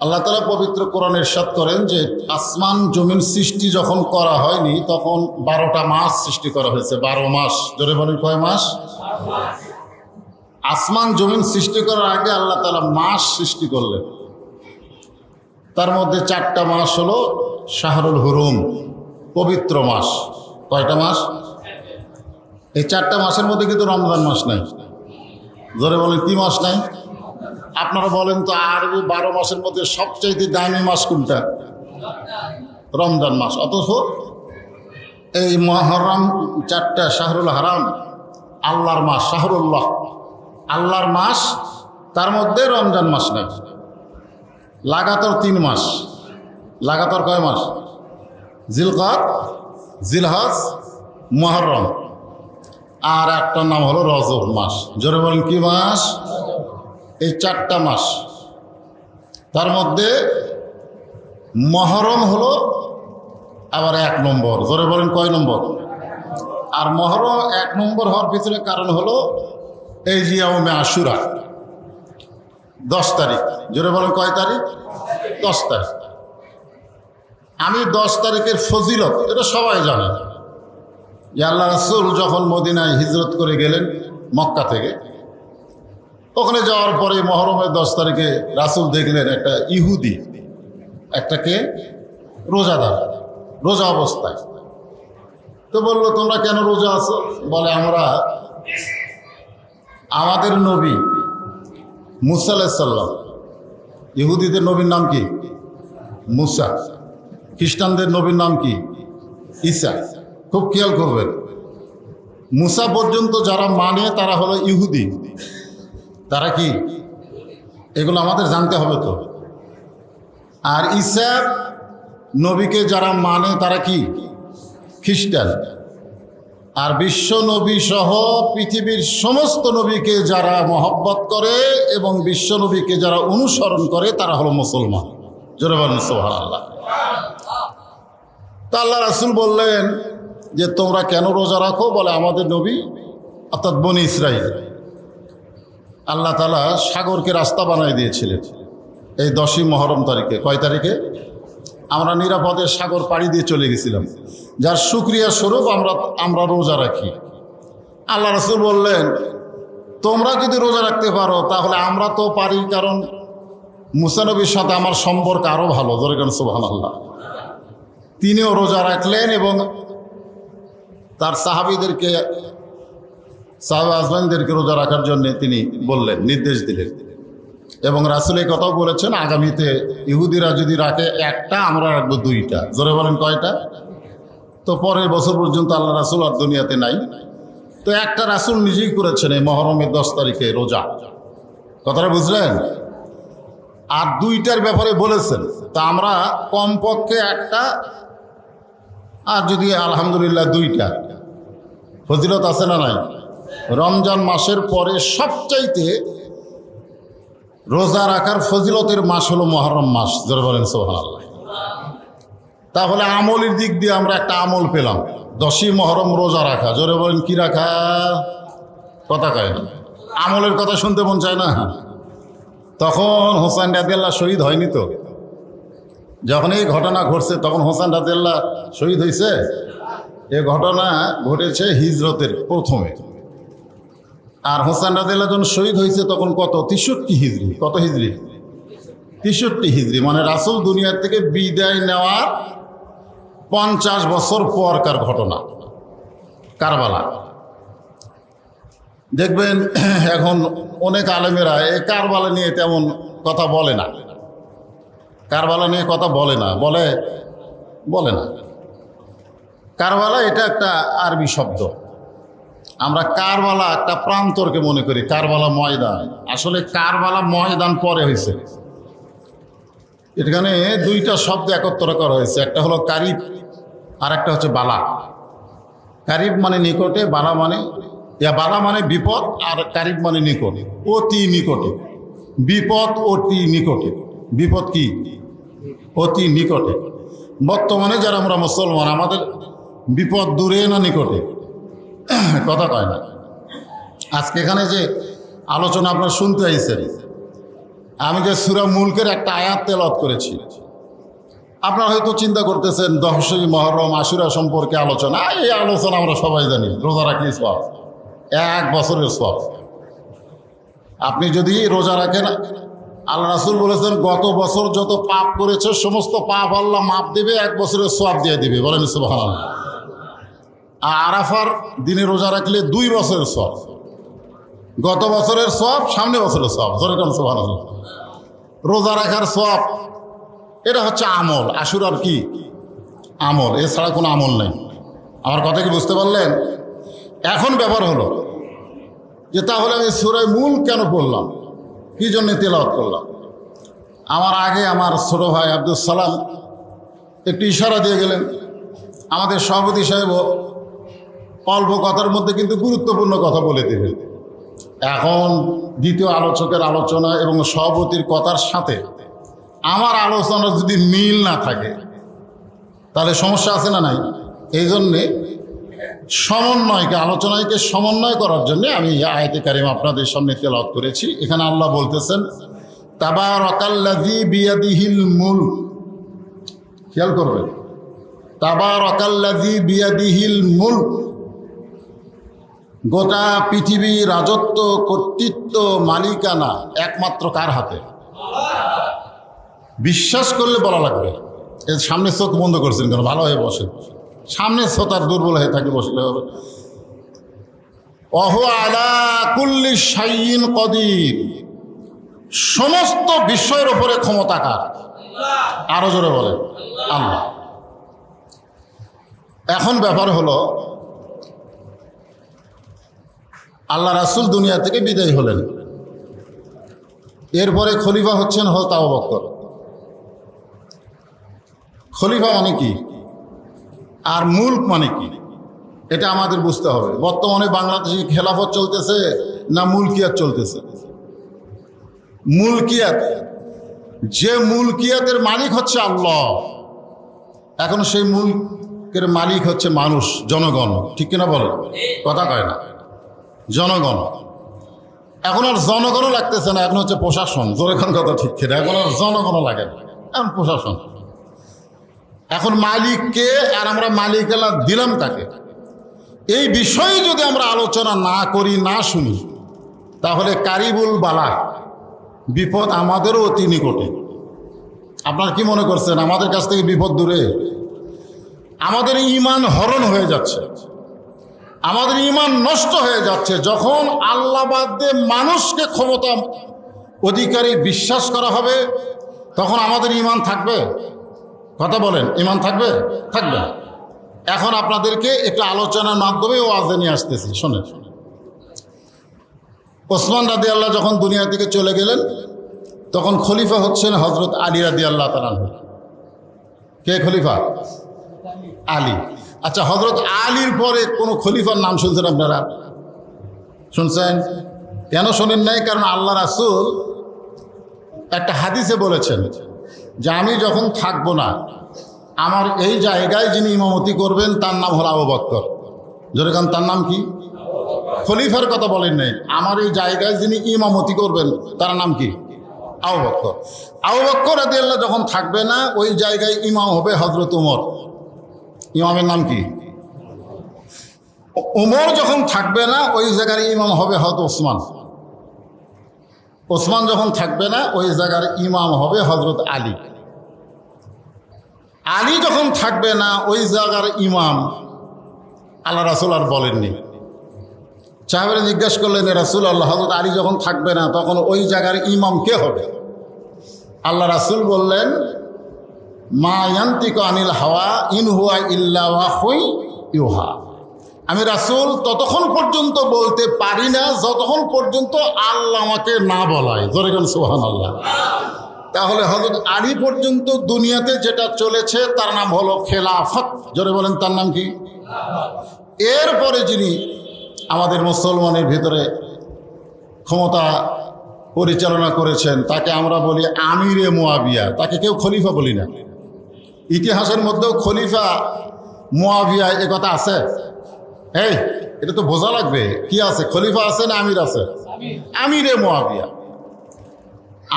আল্লাহ তাআলা পবিত্র কোরআনে ইরশাদ করেন যে আসমান জমিন সৃষ্টি যখন করা হয়নি তখন 12টা মাস সৃষ্টি করা হয়েছে। 12 মাস। জোরে বলেন কয় মাস? আসমান জমিন সৃষ্টি করার আগে আল্লাহ তাআলা মাস সৃষ্টি করলেন। তার মধ্যে 4টা মাস হলো শাহরুল হুরুম, পবিত্র মাস। কয়টা মাস? এই 4টা মাসের মধ্যে কিন্তু রমজান মাস নাই। জোরে বলেন কি মাস নাই? আপনারা বলেন তো আরবি 12 মাসের মধ্যে সবচাইতে দামি মাস কোনটা? রমজান মাস। অথচ এই মুহররম 4টা শাহরুল হারাম আল্লাহর মাস, শাহরুল্লাহ আল্লাহর মাস, তার মধ্যে রমজান মাস নাই। লাগাতার 3 মাস। লাগাতার কয় মাস? জিলকাদ, জিলহজ, মুহররম, আর একটা নাম হলো রজব মাস। জোরে বলেন কি মাস? এই 4টা মাস। তার মধ্যে মুহররম হলো আবার 1 নম্বর। জোরে বলেন কয় নম্বর? আর মুহররম 1 নম্বর হওয়ার পিছনে কারণ হলো এই যে ইয়াউমে আশুরা, 10 তারিখ। জোরে বলেন কয় তারিখ? 10 তারিখ। আমি 10 তারিখের ফজিলত এটা সবাই জানে যে আল্লাহ রাসূল যখন মদিনায় হিজরত করে গেলেন মক্কা থেকে, ওখানে যাওয়ার পরে মুহররমের 10 তারিখে রাসূল দেখলেন একটা ইহুদি, একটাকে রোজাদার, রোজা অবস্থায়। তো বলল তোমরা কেন রোজা আছো? বলে আমরা আমাদের নবী মুসা আলাইহিস সালাম, ইহুদিদের নবীর নাম কি? মুসা। খ্রিস্টানদের নবীর নাম কি? ঈসা। খুব খেয়াল করবেন, মুসা পর্যন্ত যারা মানে তারা হলো ইহুদি। তারা কি? এগুলো আমাদের জানতে হবে তো। আর ঈসা নবীকে যারা মানে তারা কি? খ্রিস্টান। আর বিশ্ব নবী সহ পৃথিবীর সমস্ত নবীকে যারা মহব্বত করে এবং বিশ্ব নবীকে যারা অনুসরণ করে তারা হলো মুসলমান। জোরে বলেন সুবহানাল্লাহ। তা আল্লাহ রাসূল বললেন যে তোমরা কেন রোজা রাখো? বলে আমাদের নবী অর্থাৎ বনি ইসরাইল, আল্লাহ তাআলা সাগরকে রাস্তা বানিয়ে দিয়েছিলেন এই 10ই মুহররম তারিখে। কয় তারিখে? আমরা নিরাপদে সাগর পাড়ি দিয়ে চলে গেছিলাম, যার শুকরিয়া স্বরূপ আমরা রোজা রাখি। আল্লাহ রাসূল বললেন তোমরা যদি রোজা রাখতে পারো তাহলে আমরা তো পারি, কারণ মুসা নবীর সাথে আমার সম্পর্ক আরও ভালো। জোরে বলেন সুবহানাল্লাহ। তিনিও রোজা রাখলেন এবং তার সাহাবীদেরকে, সাহাবা আজমাইনদেরকে রোজা রাখার জন্য তিনি বললেন, নির্দেশ দিলেন। এবং রাসূল এই কথাও বলেছেন আগামীতে ইহুদিরা যদি রাখে 1টা, আমরা রাখবো 2টা। জোরে বলেন কয়টা? তো পরের বছর পর্যন্ত আল্লাহ রাসূল আর দুনিয়াতে নাই। তো একটা রাসূল নিজেই করেছেন এই মুহররমের 10 তারিখে রোজা। কথাটা বুঝলেন? আর 2টার ব্যাপারে বলেছেন। তা আমরা কমপক্ষে 1টা, আর যদি আলহামদুলিল্লাহ 2টা। ফজিলত আছে না নাই? রমজান মাসের পরে সবচাইতে রোজা রাখার ফজিলতের মাস হলো মুহররম মাস। জোরে বলেন সুবহানাল্লাহ। তাহলে আমলের দিক দিয়ে আমরা একটা আমল পেলাম, 10ই মুহররম রোজা রাখা। জোরে বলেন কি রাখা? কথা কয় না, আমলের কথা শুনতে মন চায় না? তখন হোসেন রাদিয়াল্লাহু শহীদ হয়নি তো? যখন এই ঘটনা ঘটছে তখন হোসেন রাদিয়াল্লাহু শহীদ হয়েছে? এই ঘটনা ঘটেছে হিজরতের প্রথমে। আর হোসেন রাদিয়াল্লাহু যখন শহীদ হয়েছে তখন কত? 63 হিজরি। কত হিজরি? 63 হিজরি। মানে রাসূল দুনিয়ার থেকে বিদায় নেওয়ার 50 বছর পরকার ঘটনা কারবালা। দেখবেন এখন অনেক আলেমেরা এই কারবালা নিয়ে তেমন কথা বলে না, কারবালা নিয়ে কথা বলে না, বলে না। কারবালা এটা একটা আরবি শব্দ। আমরা কারবালা একটা প্রান্তরকে মনে করি, কারবালা ময়দান। আসলে কারবালা ময়দান পরে হয়েছে। এখানে 2টা শব্দ একত্র করা হয়েছে, একটা হলো কারিব আর একটা হচ্ছে বালা। কারিব মানে নিকটে, বালা মানে বিপদ, আর কারিব মানে নিকট, অতি নিকটে। বিপদ অতি নিকটে। বিপদ কি? অতি নিকটে। বর্তমানে যারা আমরা মুসলমান, আমাদের বিপদ দূরে না নিকটে? কথা কয় না। আজকে এখানে যে আলোচনা আপনারা শুনতে আইছেন, আমি যে সূরা মুলকের একটা আয়াত তেলাওয়াত করেছি, আপনারা হয়তো চিন্তা করতেছেন 10ই মুহররম আশুরা সম্পর্কে আলোচনা। এই আলোচনা আমরা সবাই জানি, রোজা রাখলে সওয়াব, 1 বছরের সওয়াব। আপনি যদি রোজা রাখেন, আল্লাহ রাসূল বলেছেন গত বছর যত পাপ করেছে সমস্ত পাপ আল্লাহ মাপ দেবে, 1 বছরের সওয়াব দিয়ে দিবে। বলেন সুবহানাল্লাহ। আরাফার দিনে রোজা রাখলে 2 বছরের সওয়াব, গত বছরের সওয়াব, সামনে বছরের সওয়াব। যেরকম সুবহানাল্লাহ। রোজা রাখার সওয়াব এটা হচ্ছে আমল, আশুরার কি আমল, এছাড়া কোনো আমল নেই। আমার কথা কি বুঝতে পারলেন? এখন ব্যাপার হলো যে তাহলে আমি সূরা মুলক কেন পড়লাম, কি জন্য তেলাওয়াত করলাম? আমার আগে আমার ছোট ভাই আব্দুল সালাম একটি ইশারা দিয়ে গেলেন। আমাদের সভাপতি সাহেব অল্প কথার মধ্যে কিন্তু গুরুত্বপূর্ণ কথা বলে দেবেন। এখন দ্বিতীয় আলোচকের আলোচনা এবং সভাপতির কথার সাথে আমার আলোচনা যদি মিল না থাকে তাহলে সমস্যা আছে না নাই? এই জন্যে সমন্বয়কে, আলোচনাকে সমন্বয় করার জন্য আমি আয়াতে কারিমা আপনাদের সামনে তেলাওয়াত করেছি। এখানে আল্লাহ বলতেছেন তাবারাকাল্লাযী বিয়াদিহিল মুলক, খেয়াল করবেন, তাবারাকাল্লাযী বিয়াদিহিল মুলক। গোটা পৃথিবী রাজত্ব, কর্তৃত্ব, মালিকানা একমাত্র কার হাতে? বিশ্বাস করলে বলা লাগবে। এর সামনে চোখ বন্ধ করছেন কেন? ভালো হয়ে বসে, সামনে শ্রোতার দুর্বল হয়ে থাকে, বসলে হবে। ওয়া হুয়া আলা কুল্লি শাইইন কদির, সমস্ত বিষয়ের উপরে ক্ষমতা কার? আরো জোরে বলে আল্লাহ। এখন ব্যাপার হলো আল্লাহ রাসূল দুনিয়া থেকে বিদায় হলেন, এরপরে খলিফা হচ্ছেন হযরত আবু বকর। খলিফা মানে কি আর মুলক মানে কি এটা আমাদের বুঝতে হবে। বর্তমানে বাংলাদেশে খেলাফত চলতেছে না মুলকিয়াত চলতেছে? মুলকিয়াত, যে মুলকিয়াতের মালিক হচ্ছে আল্লাহ, এখন সেই মুলকের মালিক হচ্ছে মানুষ, জনগণ। ঠিক কিনা বলেন? কথা কয় না, জনগণ। এখন আর জনগণও লাগতেছে না, এখন হচ্ছে প্রশাসন। জোরে খান কথা ঠিক কিনা? এখন আর জনগণও লাগে না, এখন প্রশাসন। এখন মালিককে, আর আমরা মালিকানা দিলাম তাকে। এই বিষয়ে যদি আমরা আলোচনা না করি, না শুনি, তাহলে কারিবুল বালা, বিপদ আমাদেরও অতি নিকটে। আপনারা কি মনে করছেন আমাদের কাছ থেকে বিপদ দূরে? আমাদের ঈমান হরণ হয়ে যাচ্ছে, আমাদের ঈমান নষ্ট হয়ে যাচ্ছে। যখন আল্লাহ বাদ দিয়ে মানুষকে ক্ষমতা অধিকারী বিশ্বাস করা হবে, তখন আমাদের ঈমান থাকবে? কথা বলেন, ঈমান থাকবে? থাকবে না। এখন আপনাদেরকে একটু আলোচনার মাধ্যমে ওয়াজে নিয়ে আসতেছি, শোনেন। ওসমান রাদিয়াল্লাহু যখন দুনিয়া থেকে চলে গেলেন, তখন খলিফা হচ্ছেন হযরত আলী রাদিয়াল্লাহু তাআলা। কে খলিফা? আলী। আচ্ছা, হযরত আলীর পরে কোনো খলিফার নাম শুনছেন আপনারা? শুনছেন? কেন শোনেন নাই? কারণ আল্লাহ রাসূল একটা হাদিসে বলেছেন যে আমি যখন থাকবো না, আমার এই জায়গায় যিনি ইমামতি করবেন তার নাম হলো আবু বকর। জোরে কান, তার নাম কি? খলিফার কথা বলেন নাই, আমার এই জায়গায় যিনি ইমামতি করবেন তার নাম কি? আবু বকর। আবু বকর রাদিয়াল্লাহু যখন থাকবে না, ওই জায়গায় ইমাম হবে হযরত উমর। ইমামের নাম কি? উমর যখন থাকবে না, ওই জায়গার ইমাম হবে হযরত ওসমান। ওসমান যখন থাকবে না, ওই জায়গার ইমাম হবে হযরত আলী। আলী যখন থাকবে না, ওই জায়গার ইমাম আল্লাহ রাসূল আর বলেননি। সাহাবারা জিজ্ঞেস করলেন, রাসূল আল্লাহ, হযরত আলী যখন থাকবে না, তখন ওই জায়গার ইমাম কে হবে? আল্লাহ রাসূল বললেন, মা ইয়ান্তিকু আনিল হাওয়া ইন হুয়া ইল্লা ওয়াহয়ুন ইউহা। আমি রাসূল ততক্ষণ পর্যন্ত বলতে পারি না যতক্ষণ পর্যন্ত আল্লাহ আমাকে না বলায়। জোরে বলেন সুবহানাল্লাহ। তাহলে হযরত আলী পর্যন্ত দুনিয়াতে যেটা চলেছে তার নাম হলো খেলাফত। জোরে বলেন, তার নাম কি? এরপরে যিনি আমাদের মুসলমানের ভিতরে ক্ষমতা পরিচালনা করেছেন তাকে আমরা বলি আমিরে মুয়াবিয়া। তাকে কেউ খলিফা বলি না। ইতিহাসের মধ্যেও খলিফা মুয়াবিয়া এ কথা আছে? এই, এটা তো বোঝা লাগবে। কি আছে? খলিফা আছে না আমির আছে? আমিরে মুয়াবিয়া।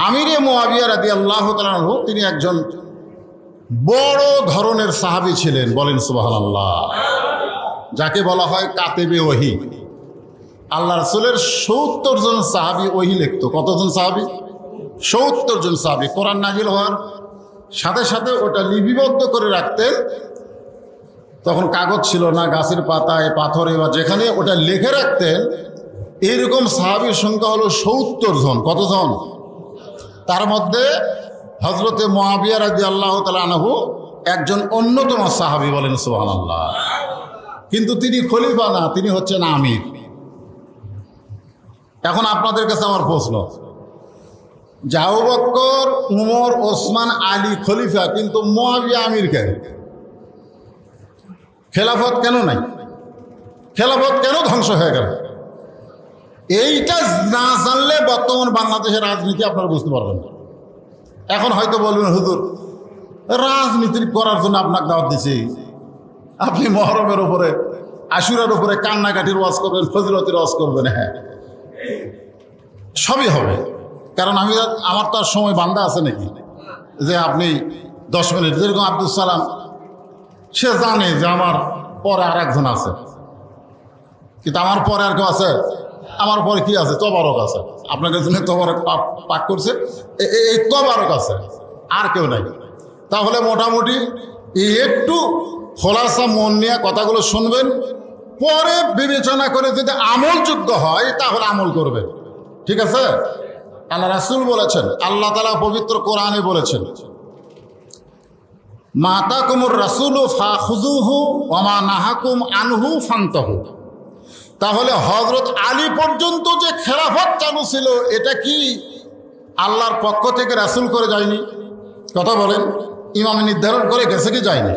আমিরে মুআবিয়া রাদিয়াল্লাহু তাআলা আনহু তিনি একজন বড় ধরনের সাহাবী ছিলেন, বলেন সুবহানাল্লাহ, যাকে বলা হয় কাতেবে ওহী। আল্লাহ রাসূলের ৭০ জন সাহাবী ওহী লিখত। কতজন সাহাবী? ৭০ জন সাহাবী। কোরআন নাজিল হওয়ার সাথে সাথে ওটা লিপিবদ্ধ করে রাখতেন। তখন কাগজ ছিল না, গাছের পাতায় পাথরে বা যেখানে ওটা লিখে রাখতেন। এইরকম সাহাবীর সংখ্যা হলো ৭০ জন। কতজন? তার মধ্যে হযরতে মুআবিয়া রাদিয়াল্লাহু তাআলা আনহু একজন অন্যতম সাহাবী, বলেন সুবহানাল্লাহ। কিন্তু তিনি খলিফা না, তিনি হচ্ছেন আমির। এখন আপনাদের কাছে আমার প্রশ্ন, যে আবু বকর, উমর, ওসমান, আলী খলিফা, কিন্তু মুআবিয়া আমির কেন? খেলাফত কেন নাই? খেলাফত কেন ধ্বংস হয়ে গেল? এইটা না জানলে বর্তমান বাংলাদেশের রাজনীতি আপনারা বুঝতে পারবেন না। এখন হয়তো বলবেন, হুজুর রাজনীতি করার জন্য আপনাকে দাওয়াত দিছি, আপনি মহরমের উপরে, আশুরার উপরে কান্নাকাটির ওয়াজ করবেন, ফজিলতের ওয়াজ করবেন। হ্যাঁ, সবই হবে, কারণ আমার তো আর সময় বান্ধা আছে নাকি যে আপনি 10 মিনিট, যেরকম আব্দুল সালাম, সে জানে যে আমার পরে আর একজন আছে, কিন্তু আমার পরে আর কেউ আছে? আমার পরে কি আছে? তবারক আছে। আপনাদের জন্য তবারক পাক করছে, এই তবারক আছে, আর কেউ নাই। তাহলে মোটামুটি একটু খোলাসা মন নিয়ে কথাগুলো শুনবেন, পরে বিবেচনা করে যদি আমলযোগ্য হয় তাহলে আমল করবেন। ঠিক আছে? আল্লাহ রাসূল বলেছেন, আল্লাহ তাআলা পবিত্র কোরআনে বলেছেন, মা আতাকুমুর রাসূলু ফাখুযুহু ওয়া মা নাহাকুম আনহু ফান্তাহু। তাহলে হযরত আলী পর্যন্ত যে খেলাফত চালু ছিল, এটা কি আল্লাহর পক্ষ থেকে রাসূল করে যায়নি? কথা বলেন, ইমাম নির্ধারণ করে গেছে কি যায়নি?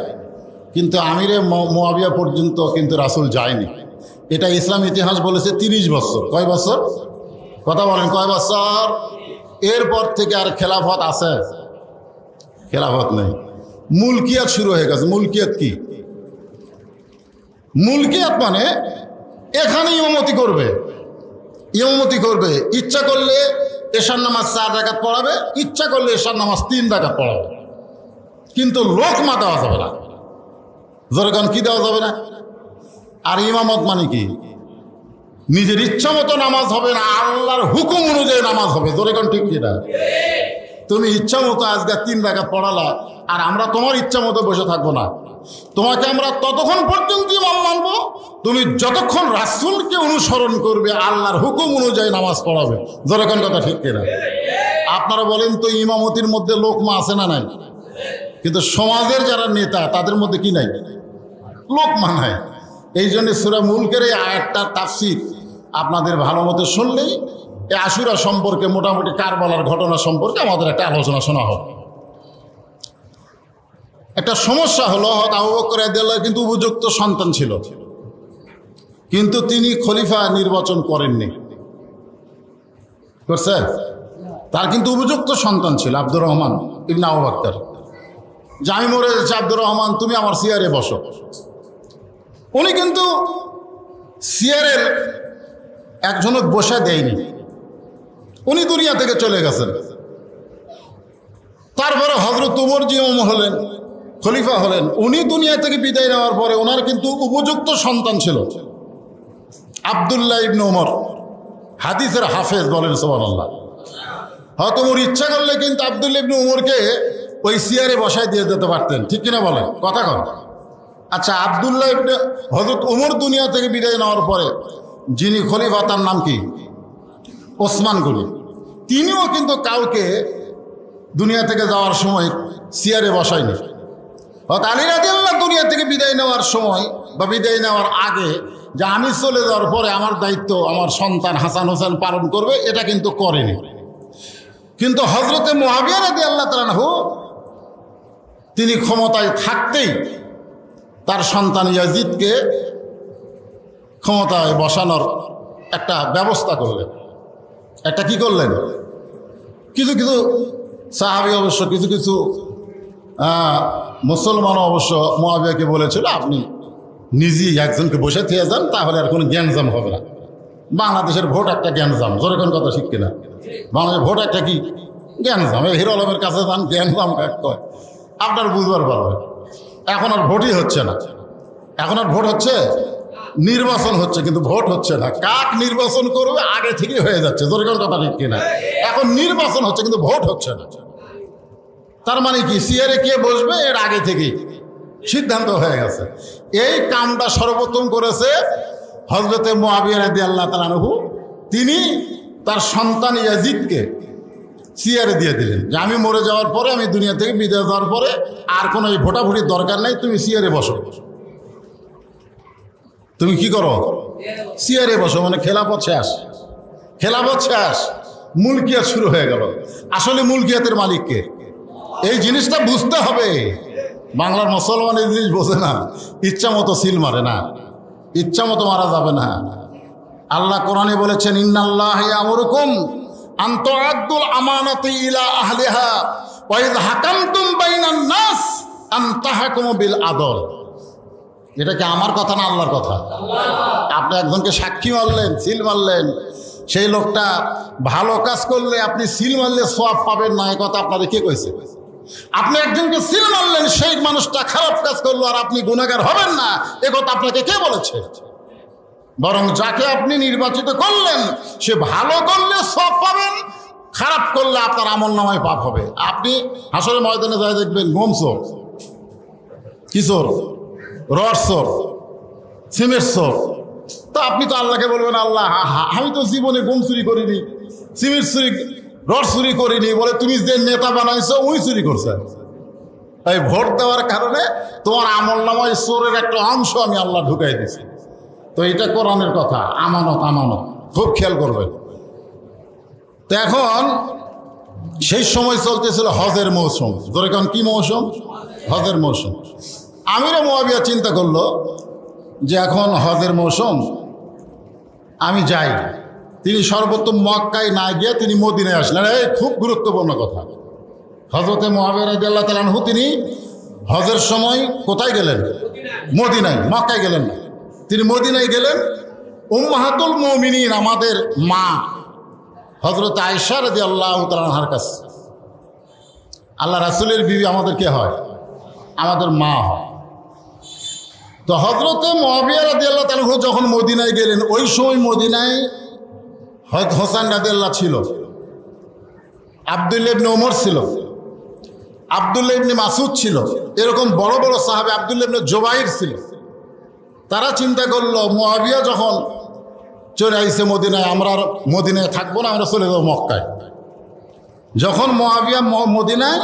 কিন্তু আমিরে মুআবিয়া পর্যন্ত কিন্তু রাসূল যায়নি। এটা ইসলাম ইতিহাস বলেছে 30 বছর। কয় বছর? কথা বলেন, কয় বছর? এরপর থেকে আর খেলাফত আছে? খেলাফত নেই, মুলকিয়াত শুরু হয়ে গেছে। মুলকিয়াত কি? মুলকিয়াত মানে এখানে ইমামতি করবে, ইমামতি করবে, ইচ্ছা করলে এশার নামাজ 4 রাকাত পড়াবে, ইচ্ছা করলে এশার নামাজ 3 রাকাত পড়াবে, কিন্তু লোকমা দেওয়া যাবে না। জোরগান কি দেওয়া যাবে না? আর ইমামত মানে কি? নিজের ইচ্ছা মতো নামাজ হবে না, আল্লাহর হুকুম অনুযায়ী নামাজ হবে। জোরগান ঠিক কিনা? তুমি ইচ্ছা মতো আজকে 3 রাকাত পড়ালা, আর আমরা তোমার ইচ্ছা মতো বসে থাকবো না। তোমাকে আমরা ততক্ষণ পর্যন্ত ইমাম মানবো তুমি যতক্ষণ রাসূলকে অনুসরণ করবে, আল্লাহর হুকুম অনুযায়ী নামাজ পড়াবে। জোরগান কথা ঠিক কিনা? আপনারা বলেন তো, ইমামতির মধ্যে লোকমা আছে না নাই? কিন্তু সমাজের যারা নেতা তাদের মধ্যে কি নাই? লোকমা নাই। এই জন্য সূরা মুলকের এই আয়াতটার তাফসীর আপনাদের ভালো মতো শুনলেই এই আশুরা সম্পর্কে, মোটামুটি কারবালার ঘটনা সম্পর্কে আমাদের একটা আলোচনা শোনা হবে। একটা সমস্যা হলো, আবু বকর রাদিয়াল্লাহু কিন্তু উপযুক্ত সন্তান ছিল, কিন্তু তিনি খলিফা নির্বাচন করেননি। করছে? তার কিন্তু উপযুক্ত সন্তান ছিল আব্দুর রহমান ইবনে আবু বকর। যে আমি মরে যাচ্ছি, আব্দুর রহমান তুমি আমার চেয়ারে বসো। উনি কিন্তু চেয়ারের একজনক বসে দেয়নি, উনি দুনিয়া থেকে চলে গেছেন। তারপরে হযরত উমর জি হলেন, খলিফা হলেন। উনি দুনিয়া থেকে বিদায় নেওয়ার পরে ওনার কিন্তু উপযুক্ত সন্তান ছিল আব্দুল্লাহ ইবনে উমর, হাদিসের হাফেজ, বলেন সুবহানাল্লাহ। হয়তো ওর ইচ্ছা করলে কিন্তু আব্দুল্লাহ ইবনে উমরকে ওই চেয়ারে বসায় দিয়ে যেতে পারতেন। ঠিক কিনা বলেন? কথা কন। আচ্ছা, আব্দুল্লাহ ইবনে হযরত উমর দুনিয়া থেকে বিদায় নেওয়ার পরে যিনি খলিফা, তার নাম কি? ওসমান গনি। তিনিও কিন্তু কাউকে দুনিয়া থেকে যাওয়ার সময় চেয়ারে বসায়নি। হযরত আলী রাদিয়াল্লাহু দুনিয়া থেকে বিদায় নেওয়ার সময় বা বিদায় নেওয়ার আগে, যে আমি চলে যাওয়ার পরে আমার দায়িত্ব আমার সন্তান হাসান হোসেন পালন করবে, এটা কিন্তু করেনি। কিন্তু হযরতে মুআবিয়া রাদিয়াল্লাহু তাআলা আনহু তিনি ক্ষমতায় থাকতেই তার সন্তান ইয়াজিদকে ক্ষমতায় বসানোর একটা ব্যবস্থা করলেন। একটা কি করলেন? কিছু কিছু সাহাবী, অবশ্য কিছু কিছু মুসলমান অবশ্য মুআবিয়াকে বলেছিল, আপনি নিজেই একজনকে বসে থেকে যান, তাহলে আর কোনো জ্ঞানজাম হবে না। বাংলাদেশের ভোট একটা জ্ঞানজাম। জোরে কোন কথা ঠিক কিনা? বাংলাদেশের ভোট একটা কি জ্ঞানজাম, হিরো আলমের কাছে যান, জ্ঞানজাম কাক কয়, আপনার বুঝবার পারবে। এখন আর ভোটই হচ্ছে না, এখন আর ভোট হচ্ছে, নির্বাচন হচ্ছে কিন্তু ভোট হচ্ছে না। কাক নির্বাচন করবে আগে থেকেই হয়ে যাচ্ছে, জোরকার কথা ঠিক কিনা? এখন নির্বাচন হচ্ছে কিন্তু ভোট হচ্ছে না। তার মানে কি, চেয়ারে কে বসবে এর আগে থেকেই সিদ্ধান্ত হয়ে গেছে। এই কামটা সর্বপ্রথম করেছে হযরতে মুআবিয়া রাদিয়াল্লাহু তাআলা আনহু। তিনি তার সন্তান ইয়াজিদকে চেয়ারে দিয়ে দিলেন যে আমি মরে যাওয়ার পরে, আমি দুনিয়া থেকে বিদায় যাওয়ার পরে আর কোনো এই ভোটাভুটির দরকার নেই, তুমি চেয়ারে বসো। তুমি কি করো? চেয়ারে বসো, মানে খেলাফত শেষ, খেলাফত শেষ, মুলকিয়াত শুরু হয়ে গেল। আসলে মুলকিয়াতের মালিককে, এই জিনিসটা বুঝতে হবে। বাংলার মুসলমান এই জিনিস বোঝে না, ইচ্ছা মতো সিল মারে না, ইচ্ছা মতো মারা যাবে না। আল্লাহ কোরআনে বলেছেন, ইন্নাল্লাহা ইয়ামুরুকুম আন তুআদ্দুল আমানাতি ইলা আহলিহা ওয়া ইযা হাকামতুম বাইনান নাস আন তাহকুমু বিল আদল। এটা কি আমার কথা না আল্লাহর কথা? আপনি একজনকে সাক্ষী মারলেন, সিল মারলেন, সেই লোকটা ভালো কাজ করলে আপনি সিল মারলে সওয়াব পাবেন না, এই কথা আপনাদের কে কইছে? আপনি একজনকে সিল মারলেন, সেই মানুষটা খারাপ কাজ করলো আর আপনি গুনাহগার হবেন না, এ কথা আপনাকে কে বলেছে? বরং যাকে আপনি নির্বাচিত করলেন সে ভালো করলে সওয়াব পাবেন, খারাপ করলে আপনার আমলনামায় পাপ হবে। আপনি হাসরের ময়দানে যায় দেখবেন গম চোর, কিশোর, রড চোর, সিমেন্ট চোর, তা আপনি তো আল্লাহকে বলবেন, আল্লাহ আমি তো জীবনে গম চুরি করিনি, সিমেন্ট চুরি, রড চুরি করিনি, বলে তুমি যে নেতা বানাইছো ওই চুরি করছে। এই ভোট দেওয়ার কারণে তোমার আমলনামায় চোরের একটা অংশ আমি আল্লাহ ঢুকাই দিছি। তো এটা কোরআনের কথা, আমানত, আমানত, খুব খেয়াল করবেন। তো এখন সেই সময় চলতেছিল হজের মৌসুম। ধরে কারণ কি মৌসুম? হজের মৌসুম। আমিরে মুআবিয়া চিন্তা করলো যে এখন হজের মৌসুম, আমি যাই। তিনি সর্বোত্তম মক্কায় না গিয়ে তিনি মদিনায় আসলেন। এই খুব গুরুত্বপূর্ণ কথা। হযরতে মুআবিয়া রাদিয়াল্লাহু তাআলা আনহু তিনি হজের সময় কোথায় গেলেন? মদিনায়, মক্কায় গেলেন না, তিনি মদিনায় গেলেন। উম্মাহাতুল মুমিনিন, আমাদের মা হযরত আয়েশা রাদিয়াল্লাহু তাআলা আনহার কাছে। আল্লাহ রাসূলের বিবি আমাদের কে হয়? আমাদের মা হয়। তো হযরতে মুআবিয়া রাদিয়াল্লাহু তাআলা আনহু যখন মদিনায় গেলেন, ওই সময় মদিনায় হযরত হোসেন রাদিয়াল্লাহু ছিল, আব্দুল্লাহ ইবনে ওমর ছিল, আব্দুল্লাহ ইবনে মাসউদ ছিল, এরকম বড় বড় সাহাবী, আব্দুল্লাহ ইবনে জুবাইর ছিল। তারা চিন্তা করলো মুআবিয়া যখন চলে আইছে মদিনায়, আমরা আর মদিনায় থাকবো না, আমরা চলে যাবো মক্কায়। যখন মুআবিয়া মদিনায়,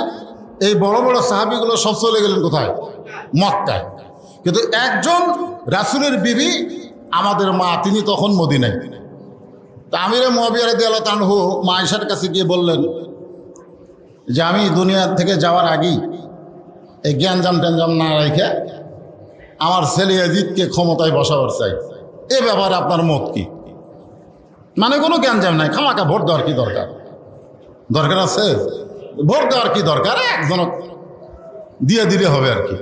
এই বড় বড় সাহাবীগুলো সব চলে গেলেন কোথায়? মক্কায়। কিন্তু একজন রাসূলের বিবি আমাদের মা, তিনি তখন মদিনায়। তা আমিরে মুআবিয়া রাদিয়াল্লাহু তাআলা আনহু মা আয়েশার কাছে গিয়ে বললেন যে আমি দুনিয়া থেকে যাওয়ার আগেই এই জ্ঞানজাম ট্যানজাম না রেখে আমার ছেলে ইয়াজিদকে ক্ষমতায় বসাবার চাই। এ ব্যাপারে আপনার মত কি? মানে কোনো জ্ঞানজাম নাই, খামাকা ভোট দেওয়ার কি দরকার? দরকার আছে? ভোট দেওয়ার কি দরকার? একজনক দিয়ে দিলে হবে আর কি।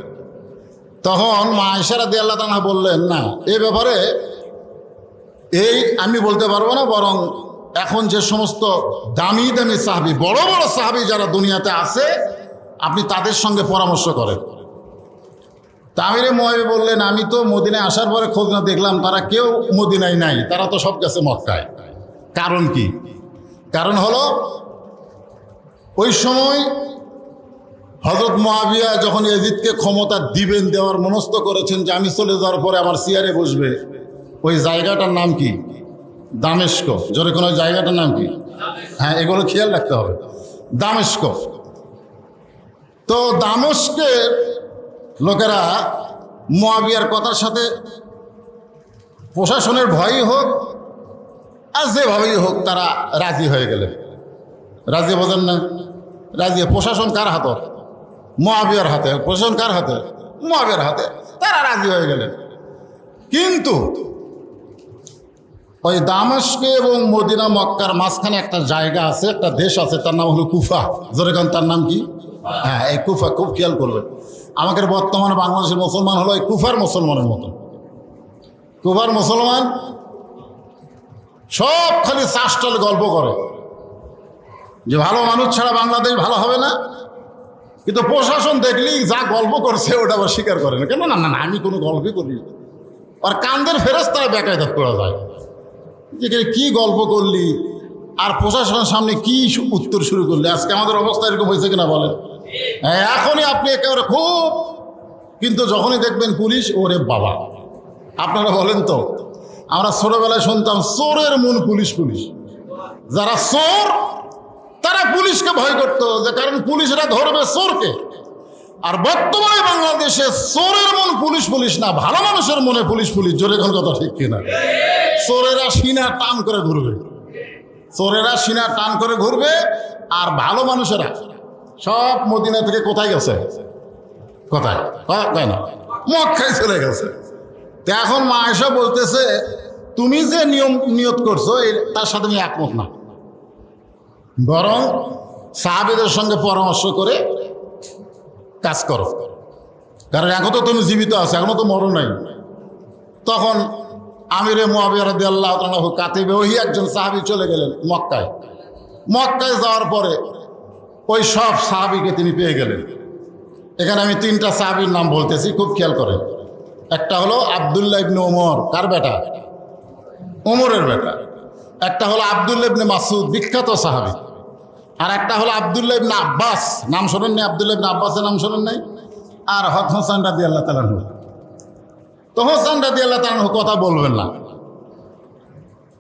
তখন মা আয়েশা রাদিয়াল্লাহু তাআলা বললেন, না, এ ব্যাপারে এই আমি বলতে পারবো না, বরং এখন যে সমস্ত দামি দামি সাহাবী, বড় বড় সাহাবী যারা দুনিয়াতে আছে, আপনি তাদের সঙ্গে পরামর্শ করেন। আমিরে মুআবিয়া বললেন, আমি তো মদিনায় আসার পরে খোঁজ না দেখলাম তারা কেউ মদিনায় নাই, তারা তো সব গেছে মক্কায়। কারণ কি? কারণ হলো ওই সময় হযরত মুআবিয়া যখন ইয়াজিদকে ক্ষমতা দিবেন, দেওয়ার মনস্থ করেছেন যে আমি চলে যাওয়ার পরে আমার চেয়ারে বসবে, ওই জায়গাটার নাম কি? দামেস্ক। জোরে কোনো জায়গাটার নাম কি? হ্যাঁ, এগুলো খেয়াল রাখতে হবে। দামেস্ক। তো দামেস্কের লোকেরা মুআবিয়ার কথার সাথে প্রশাসনের ভয়ই হোক আর যেভাবেই হোক তারা রাজি হয়ে গেলেন। রাজি বোঝেন না? রাজি। প্রশাসন কার হাতে? মুআবিয়ার হাতে। প্রশাসন কার হাতে? মুআবিয়ার হাতে। তারা রাজি হয়ে গেলেন। কিন্তু ওই দামেস্ক এবং মদিনা মক্কার মাঝখানে একটা জায়গা আছে, একটা দেশ আছে, তার নাম হলো কুফা। জোরে কান, তার নাম কি? হ্যাঁ, এই কুফা। খুব খেয়াল করবেন। আমাদের বর্তমানে বাংলাদেশের মুসলমান হলো এই কুফার মুসলমানের মতন। কুফার মুসলমান সব খালি চাষটাল গল্প করে, যে ভালো মানুষ ছাড়া বাংলাদেশ ভালো হবে না। কিন্তু প্রশাসন দেখলেই যা গল্প করছে ওটা আবার স্বীকার করে না। কেন? না না না, আমি কোনো গল্পই করি। আর কান্দের ফেরেশতারা বেকায়দাত করা যায় যে কি গল্প করলি, আর প্রশাসনের সামনে কি উত্তর শুরু করলি। আজকে আমাদের অবস্থা এরকম হয়েছে কিনা বলেন? এখনই আপনি একেবারে খুব, কিন্তু যখনই দেখবেন পুলিশ, ওরে বাবা। আপনারা বলেন তো, আমরা ছোটবেলায় শুনতাম চোরের মন পুলিশ পুলিশ। যারা চোর তারা পুলিশকে ভয় করতো, যে কারণ পুলিশরা ধরবে চোরকে। আর বর্তমানে বাংলাদেশে চোরের মন পুলিশ পুলিশ না, ভালো মানুষের মনে পুলিশ পুলিশ। জোরে কোন কথা ঠিক কিনা? চোরেরা সিনা টান করে ঘুরবে, চোরেরা সিনা টান করে ঘুরবে, আর ভালো মানুষেরা সব মদিনা থেকে কোথায় গেছে? কোথায়? তাই না, মদ খাই চলে গেছে। তো এখন মা আয়েশা বলতেছে, তুমি যে নিয়ত করছো তার সাথে আমি একমত না, বরং সাহাবীদের সঙ্গে পরামর্শ করে কাজ করো, কারণ এখন তো তুমি জীবিত আছো, এখনো তো মরো নাই। তখন আমিরে মুআবিয়া রাদিয়াল্লাহু তাআলা কাতিবে ওহি একজন সাহাবী চলে গেলেন মক্কায়। মক্কায় যাওয়ার পরে ওই সব সাহাবীকে তিনি পেয়ে গেলেন। এখানে আমি তিনটা সাহাবীর নাম বলতেছি, খুব খেয়াল করেন। একটা হলো আব্দুল্লাহ ইবনে ওমর, কার বেটা? ওমরের বেটা। একটা হলো আব্দুল্লাহ ইবনে মাসউদ, বিখ্যাত সাহাবী। আর একটা হলো আব্দুল্লাহ ইবনে আব্বাস, নাম শোনেন নাই? আব্দুল্লাহ ইবনে আব্বাসের নাম শোনেন নাই? আর হোসেন রাদিয়াল্লাহু তাআলা আনহু। তো হোসেন রাদিয়াল্লাহু তাআলা আনহু কথা বলবেন না,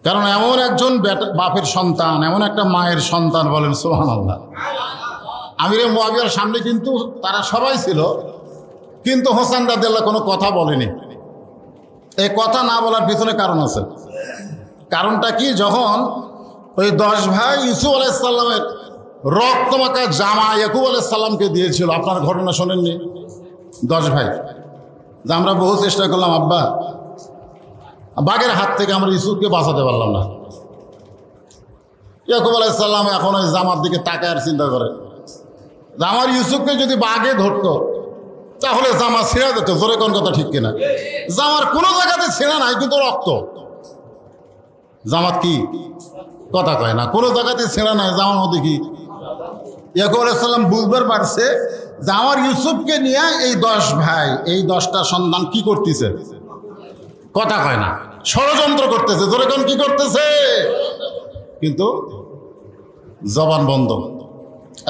কারণ এমন একজন বাপের সন্তান, এমন একটা মায়ের সন্তান, বলেন সুবহানাল্লাহ। আমিরে মুআবিয়ার সামনে কিন্তু তারা সবাই ছিল, কিন্তু হোসেন রাদিয়াল্লাহু কোনো কথা বলেনি। এই কথা না বলার পিছনে কারণ আছে। কারণটা কি? যখন ওই 10 ভাই ইউসুফ আলাইহিস সালামের রক্তমাখা জামা ইয়াকুব আলাইহিস সালামকে দিয়েছিল, আপনার ঘটনা শোনেননি? 10 ভাই যে আমরা বহু চেষ্টা করলাম, আব্বা বাঘের হাত থেকে আমরা ইউসুফকে বাঁচাতে পারলাম না। ইয়াকুব আলাইহিস সালাম এখন ওই জামার দিকে তাকায় আর চিন্তা করে, আমার ইউসুফকে যদি বাঘে ধরতো তাহলে জামা ছিঁড়া যেত। জোরে কোন কথা ঠিক কিনা? জামার কোনো জায়গাতে ছিঁড়া নাই, কিন্তু রক্ত। জামাত কি কথা কয় না, কোনো জায়গাতে ছিঁড়া নাই, জামার মধ্যে কি? ইয়াকুব আলাইহিস সালাম বুঝবার পারছে যে আমার ইউসুফকে নিয়ে এই 10 ভাই, এই 10টা সন্তান কি করতেছে? কথা কয় না, ষড়যন্ত্র করতেছে। জোরে কোন কি করতেছে? কিন্তু জবান বন্ধ,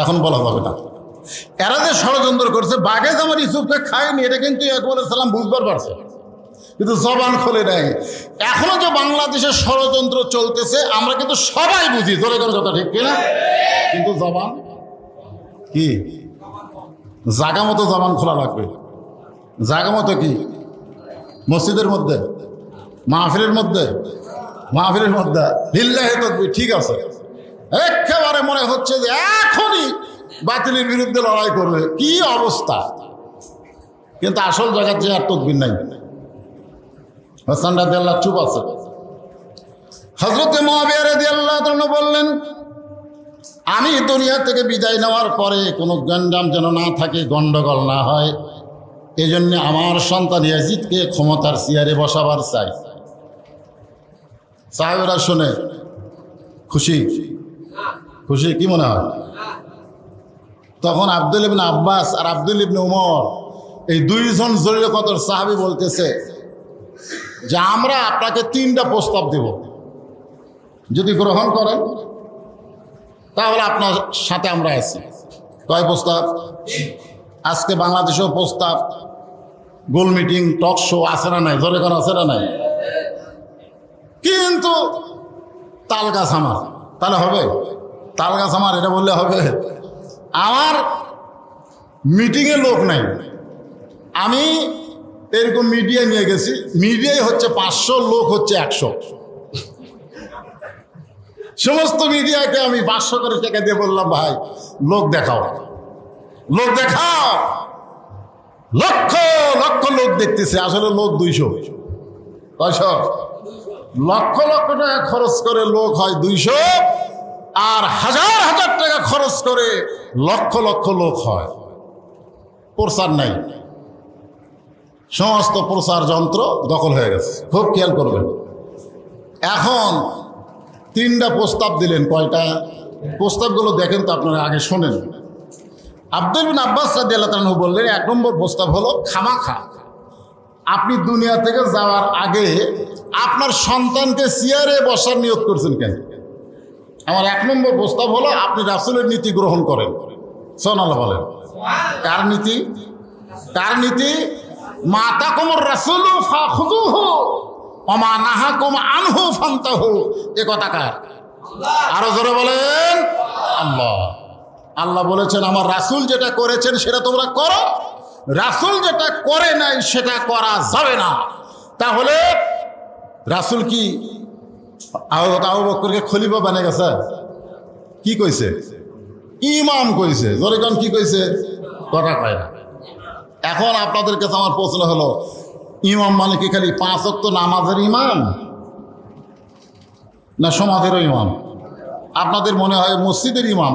এখন বলা যাবে না। এরা যে ষড়যন্ত্র করছে, বাঘে যে আমার ইউসুফকে খায়নি, এটা কিন্তু ইয়াকুব আলাইহিস সালাম বুঝবার পারছে, কিন্তু জবান খোলে নাই। এখনো যে বাংলাদেশের ষড়যন্ত্র চলতেছে আমরা কিন্তু সবাই বুঝি। জোরে কোন কথা ঠিক কিনা? কিন্তু জবান কি? জায়গা মতো জবান খোলা লাগবে। জায়গা মতো কি? মসজিদের মধ্যে, মাহফিলের মধ্যে, মাহফিলের মধ্যে লিল্লাহি তাকবীর, ঠিক আছে। একেবারে মনে হচ্ছে যে এখনই বাতিলের বিরুদ্ধে লড়াই করবে, কি অবস্থা। কিন্তু আসল জায়গার যে আর তকবীর নাই। হোসেন রাদিয়াল্লাহু চুপ আছে। হযরত মুআবিয়া রাদিয়াল্লাহু তাআলা বললেন, আমি দুনিয়া থেকে বিদায় নেওয়ার পরে কোনো গন্ডাম যেন না থাকে, গন্ডগোল না হয়, এই জন্য আমার সন্তান ইয়াজিদকে ক্ষমতার চেয়ারে বসাবার চাই। সাহাবীরা শুনে খুশি? খুশি কি মনে হয়? তখন আব্দুল ইবনে আব্বাস আর আব্দুল ইবনে উমর, এই দুইজন জলিল কদর সাহাবী বলতেছে যে আমরা আপনাকে 3টা প্রস্তাব দেব, যদি গ্রহণ করেন তাহলে আপনার সাথে আমরা আছি। কয় প্রস্তাব? আজকে বাংলাদেশেও প্রস্তাব, গোল মিটিং, টক শো আছে না নাই? জোরে কোন আছে না নাই? কিন্তু তাল গাছ আমার, তাহলে হবে? তাল গাছ আমার এটা বললে হবে? আমার মিটিংয়ে লোক নাই, আমি এরকম মিডিয়া নিয়ে গেছি, মিডিয়ায় হচ্ছে 500, লোক হচ্ছে 100। সমস্ত মিডিয়াকে আমি 500 করে টাকা দিয়ে বললাম, ভাই লোক দেখাও, লোক দেখাও। লক্ষ লক্ষ লোক দেখতেছে, আসলে লোক 200। কয়শো? লক্ষ লক্ষ টাকা খরচ করে লোক হয় 200, আর হাজার হাজার টাকা খরচ করে লক্ষ লক্ষ লোক হয়। প্রচার নাই, সমস্ত প্রচার যন্ত্র দখল হয়ে গেছে। খুব খেয়াল করবেন। এখন 3টা প্রস্তাব দিলেন। কয়টা? প্রস্তাবগুলো দেখেন তো আপনারা, আগে শোনেন। আব্দুল বিন আব্বাস রাদিয়াল্লাহু তাআলা বললেন, 1 নম্বর প্রস্তাব হলো খামাখা আপনি দুনিয়া থেকে যাওয়ার আগে আপনার সন্তানকে চেয়ারে বসার নিয়ত করছেন কেন? আমার 1 নম্বর প্রস্তাব হলো আপনি রাসূলের নীতি গ্রহণ করেন। সুবহানাল্লাহ বলেন। কার নীতি? কার নীতি? মা তাকুমুর রাসূলু ফাখুযুহু ওয়া মা নাহাকুম আনহু ফান্তাহু। এ কথা কার? আরো জোরে বলেন। আল্লাহ। আল্লাহ বলেছেন আমার রাসূল যেটা করেছেন সেটা তোমরা করো, রাসূল যেটা করে নাই সেটা করা যাবে না। তাহলে রাসূল কি আবু বকরকে খলিফা বানিয়ে গেছে? কি কইছে? ইমাম কইছে। জোরে কোন কি কইছে? কথা কয় না। এখন আপনাদের কাছে আমার প্রশ্ন হলো, ইমাম মানে কি খালি 5 ওয়াক্ত নামাজের ইমাম না সমাজেরও ইমাম? আপনাদের মনে হয় মসজিদের ইমাম।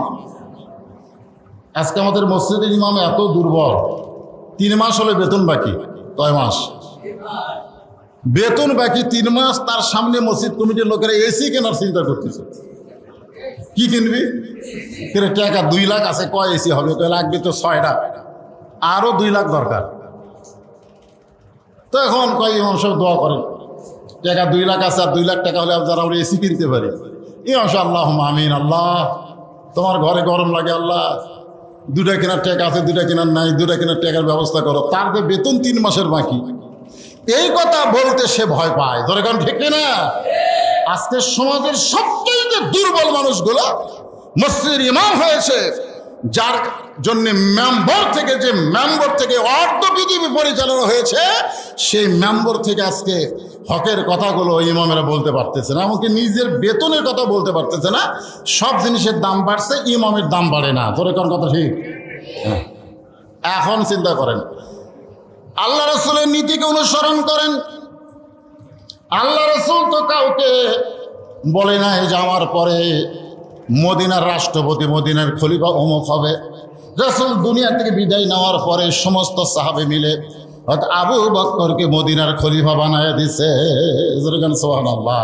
আজকে আমাদের মসজিদের ইমাম এত দুর্বল, 3 মাস হলে বেতন বাকি। কয় মাস বেতন বাকি? 3 মাস। তার সামনে মসজিদ কমিটির লোকেরা এসি কেনার চিন্তা করতেছে। কি কিনবি? টাকা 2 লাখ আছে, কয় এসি হবে? তো লাগবে তো 6টা, আরো 2 লাখ দরকার। তো এখন কয় ইমাম সাহেব দোয়া করেন, টাকা 2 লাখ আছে, আর 2 লাখ টাকা হলে যারা আমরা এসি কিনতে পারি। ইমাম সাহেব আল্লাহুম্মা আমিন। আল্লাহ তোমার ঘরে গরম লাগে, আল্লাহ 2টা কেনার টাকা আছে, 2টা কেনার নাই, 2টা কেনার টাকার ব্যবস্থা করো। তার যে বেতন 3 মাসের বাকি, এই কথা বলতে সে ভয় পায়। ধরে কারণ ঠিক না? আজকে সমাজের সবচেয়ে দুর্বল মানুষগুলো মসজিদের ইমাম হয়েছে, যার জন্য মেম্বার থেকে অর্ধ পৃথিবী পরিচালনা হয়েছে, সেই মেম্বার থেকে আজকে হকের কথাগুলো ইমামেরা বলতে পারতেছে না, এমনকি নিজের বেতনের কথা বলতে পারতেছে না। সব জিনিসের দাম বাড়ছে, ইমামের দাম বাড়ে না। ধরে কোন কথা ঠিক? এখন চিন্তা করেন, আল্লাহ রাসূলের নীতিকে অনুসরণ করেন। আল্লাহ রাসূল তো কাউকে বলে নাই যে আমার পরে মদিনার রাষ্ট্রপতি, মদিনার খলিফা অমুক হবে। রাসূল দুনিয়া থেকে বিদায় নেওয়ার পরে সমস্ত সাহাবে মিলে আবু বকরকে মদিনার খলিফা বানায় দিছে। সুবহানাল্লাহ।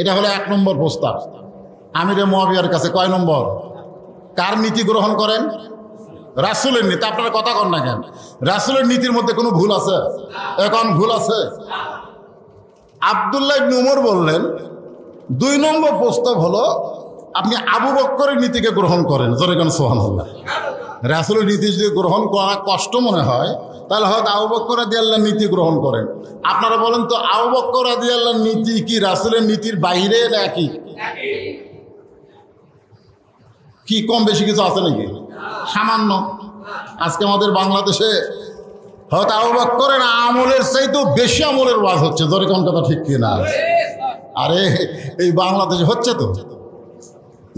এটা হলো 1 নম্বর প্রস্তাব আমিরে মুআবিয়ার কাছে। কয় নম্বর? কার নীতি গ্রহণ করেন? রাসূলের নীতি। আপনারা কথা কন না কেন? রাসূলের নীতির মধ্যে কোনো ভুল আছে? এখন ভুল আছে? আব্দুল্লাহ ইবনে উমর বললেন 2 নম্বর প্রস্তাব হলো আপনি আবু বকরের নীতিকে গ্রহণ করেন। জোরে কোন সুবহানাল্লাহ। রাসূলের নীতি যদি গ্রহণ করা কষ্ট মনে হয়, তাহলে হয়তো আবু বকর রাদিয়াল্লাহর নীতি গ্রহণ করেন। আপনারা বলেন তো, আবু বকর রাদিয়াল্লাহর নীতি কি রাসূলের নীতির বাইরে নাকি? কি কম বেশি কিছু আছে নাকি? সামান্য। আজকে আমাদের বাংলাদেশে হয়তো আবু বকরের আমলের চাইতেও বেশি আমলের ওয়াজ হচ্ছে। জোরে কোন কথা ঠিক কিনা? আরে এই বাংলাদেশে হচ্ছে তো,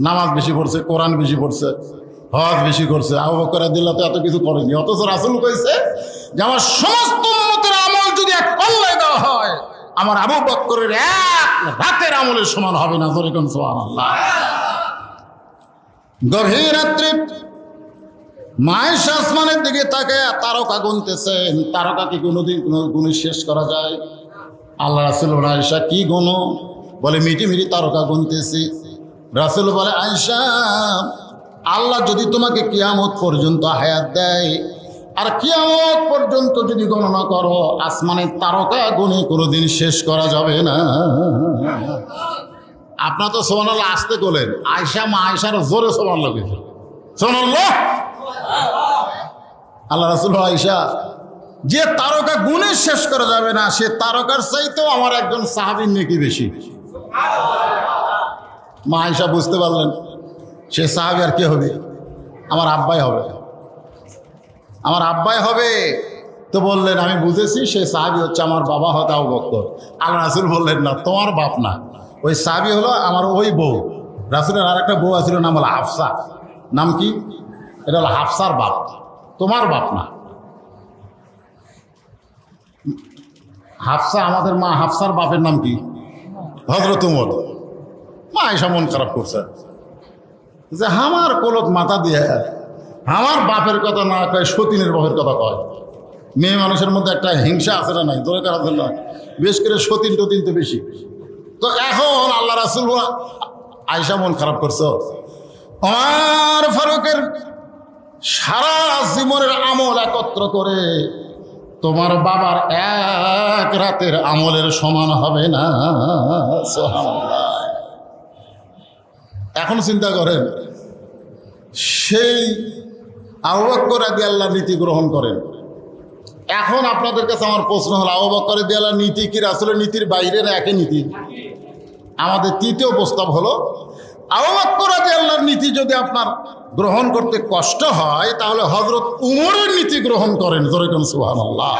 নামাজ বেশি পড়ছে, কোরআন বেশি পড়ছে, হজ বেশি করছে। আবু বকর রাদিয়াল্লাহু তো এত কিছু করেনি, অথচ রাসূল কইছে যে আমার সমস্ত উম্মতের আমল যদি এক পাল্লায় দেওয়া হয়, আমার আবু বকরের 1 রাতের আমলের সমান হবে না। জোরে কোন সুবহানাল্লাহ। গভীর রাত্রে মায়েশা আসমানের দিকে তাকে তারকা গুনতেছেন। তারকা কি কোনোদিন কোনো গুণে শেষ করা যায়? আল্লাহ রাসূল বলে, আয়েশা কি গুনো? বলে মিটি মিটি তারকা গুনতেছি। রাসূল বলে, আয়েশা আল্লাহ যদি তোমাকে কিয়ামত পর্যন্ত হায়াত দেয়, আর কিয়ামত পর্যন্ত যদি গণনা করো, আসমানের তারকা গুনে কোনোদিন শেষ করা যাবে না। আপনার তো সুবহানাল্লাহ আসতে বলেন, আয়েশা মা আয়েশার জোরে সুবহানাল্লাহ কইছে। সুবহানাল্লাহ। আল্লাহ রাসূল আয়েশা যে তারকা গুণে শেষ করা যাবে না, সে তারকার চাইতেও আমার একজন সাহাবীর নেকি বেশি। মা আয়েশা বুঝতে পারলেন সে সাহাবী আর কে হবে? আমার আব্বাই হবে, আমার আব্বাই হবে। তো বললেন আমি বুঝেছি সে সাহাবী হচ্ছে আমার বাবা, হয়তো আবু বকর। আল্লাহ রাসূল বললেন না, তোমার বাপ না, ওই সাহাবী হলো আমার ওই বউ। রাসূলের আর একটা বউ আছিল, নাম হলো হাফসা। নাম কি? এটা হলো হাফসার বাপ, তোমার বাপ না। হাফসা আমাদের মা, হাফসার বাপের নাম কি? হযরত ওমর। মা আয়েশা মন খারাপ করছে যে আমার কোলত মাথা দিয়ে আমার বাপের কথা না কয়, সতীনের বাপের কথা কয়। মেয়ে মানুষের মধ্যে একটা হিংসা আছে না নাই? দূরে করার জন্য বিশেষ করে সতীন টতীন তো বেশি। তো এখন আল্লাহ রাসূল আয়েশা মন খারাপ করছো, ওমর ফারুকের সারা জীবনের আমল একত্র করে তোমার বাবার এক রাতের আমলের সমান হবে না। সুবহানাল্লাহ। এখন চিন্তা করেন, সেই আবু বকর রাদিয়াল্লাহু নীতি গ্রহণ করেন। এখন আপনাদের কাছে আমার প্রশ্ন হলো, আবু বকর রাদিয়াল্লাহু নীতি কি রাসূলের নীতির বাইরে না একই নীতি? আমাদের তৃতীয় প্রস্তাব হলো, আবু বকর রাদিয়াল্লাহু নীতি যদি আপনার গ্রহণ করতে কষ্ট হয় তাহলে হযরত উমরের নীতি গ্রহণ করেন। জোরে কোন সুবহানাল্লাহ।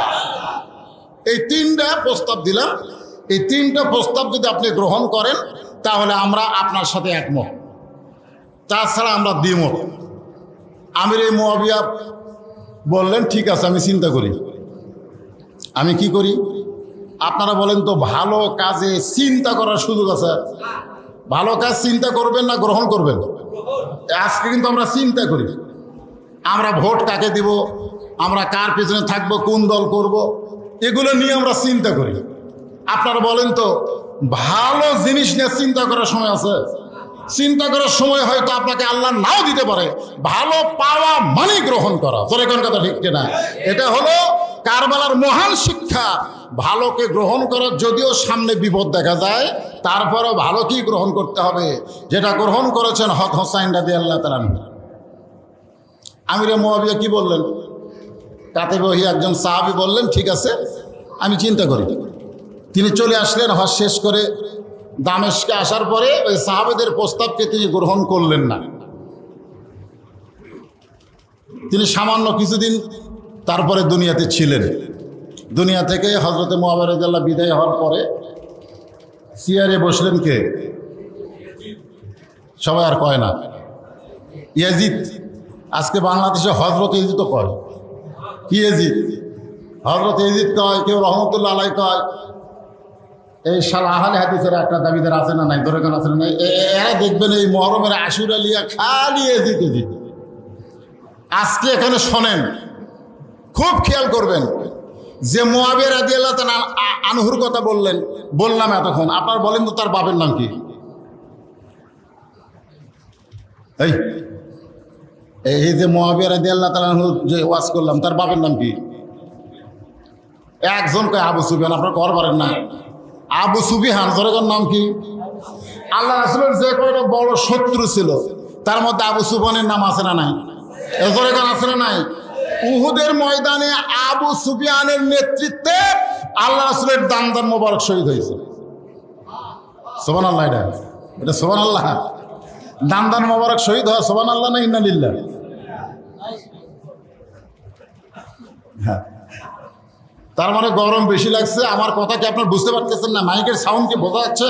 এই তিনটা প্রস্তাব দিলাম, এই তিনটা প্রস্তাব যদি আপনি গ্রহণ করেন তাহলে আমরা আপনার সাথে একমত, তাছাড়া আমরা দ্বিমত। আমির মুআবিয়া বললেন, ঠিক আছে আমি চিন্তা করি। আমি কি করি আপনারা বলেন তো? ভালো কাজে চিন্তা করার সুযোগ আছে? ভালো কাজ চিন্তা করবেন না গ্রহণ করবেন? আজকে কিন্তু আমরা চিন্তা করি, আমরা ভোট কাকে দিব, আমরা কার পেছনে থাকবো, কোন দল করব, এগুলো নিয়ে আমরা চিন্তা করি। আপনারা বলেন তো, ভালো জিনিস নিয়ে চিন্তা করার সময় আছে? চিন্তা করার সময় হয়তো আপনাকে আল্লাহ নাও দিতে পারে। ভালো পাওয়া মানে গ্রহণ করা। তোর এখন কথা ঠিক কিনা? এটা হলো কারবালার মহান শিক্ষা। ভালোকে গ্রহণ করার যদিও সামনে বিপদ দেখা যায়, তারপরেও ভালো কি গ্রহণ করতে হবে, যেটা গ্রহণ করেছেন হক হোসাইন রাদিয়াল্লাহু তাআলা। আমির মুআবিয়া কি বললেন? কাতেবে ওহী একজন সাহাবী বললেন, ঠিক আছে আমি চিন্তা করি। তিনি চলে আসলেন, হজ শেষ করে দামেস্কে আসার পরে ওই সাহাবেদের প্রস্তাবকে তিনি গ্রহণ করলেন না। তিনি সামান্য কিছুদিন তারপরে দুনিয়াতে ছিলেন। দুনিয়া থেকে হযরতে মুআবিয়া রাদিয়াল্লাহু বিদায় হওয়ার পরে চেয়ারে বসলেন কে? সবাই আর কয় না, ইয়াজিদ। আজকে বাংলাদেশে হযরত ইয়াজিদ কয়। কি ইয়াজিদ? হযরত ইয়াজিদ কয়, কেউ রহমতুল্লাহ আলাইহি কয়। এই শালা আহলে হাদিসের একটা দাবিদার আছে না নাই? ধরে কেন আছে না নাই? এরা দেখবেন এই মুহররমের আশুরা লিয়া খালি ইয়াজিদ ইয়াজিদ। আজকে এখানে শোনেন, খুব খেয়াল করবেন, যে মুআবিয়া রাদিয়াল্লাহু তাআলা আনহুর কথা বললাম এতক্ষণ, আপনার বলেন তো তার বাপের নাম কি? এই যে মুআবিয়া রাদিয়াল্লাহু তাআলা আনহু যে ওয়াজ করলাম, তার বাপের নাম কি? একজন কয় আবু সুফিয়ান। আপনার কর পারেন না? আবু সুফিয়ান। জোরের নাম কি? আল্লাহ রাসূলের যে কয়টা বড় শত্রু ছিল তার মধ্যে আবু সুফিয়ানের নাম আছে না নাই? জোরের আছে না নাই? উহুদের ময়দানে আবু সুফিয়ানের নেতৃত্বে আল্লাহ রাসূলের দান মোবারক শহীদ হয়েছে। সুবহানাল্লাহ। এটা সুবহানাল্লাহ। দান মোবারক শহীদ হয় সুবহানাল্লাহ না ইন্না লিল্লাহ? হ্যাঁ। তার মানে গরম বেশি লাগছে। আমার কথা কি আপনার বুঝতে পারতেছেন না? মাইকের সাউন্ড কি বোঝা যাচ্ছে?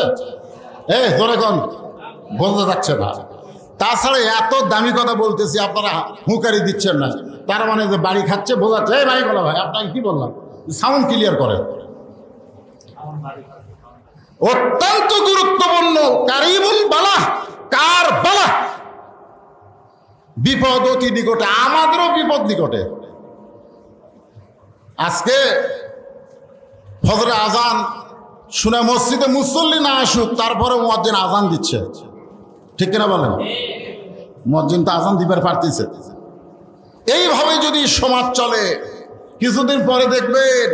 ধরে কোন বোঝা যাচ্ছে না। তাছাড়া এত দামি কথা বলতেছি, আপনারা হুঁকারি দিচ্ছেন না। তার মানে যে বাড়ি খাচ্ছে বোঝাচ্ছে। মাইক বলা ভাই, আপনাকে কি বললাম? সাউন্ড ক্লিয়ার করেন। অত্যন্ত গুরুত্বপূর্ণ। কারিবুল বালা, কার বালা, বিপদ অতি নিকটে, আমাদেরও বিপদ নিকটে। আজকে ফজরে আজান শুনে মসজিদে মুসল্লি না আসুক, তারপরে মুয়াজ্জিন আজান দিচ্ছে, ঠিক কিনা বলেন? মুয়াজ্জিন তো আজান দিবার পারতেছে। এইভাবে যদি সমাজ চলে, কিছুদিন পরে দেখবেন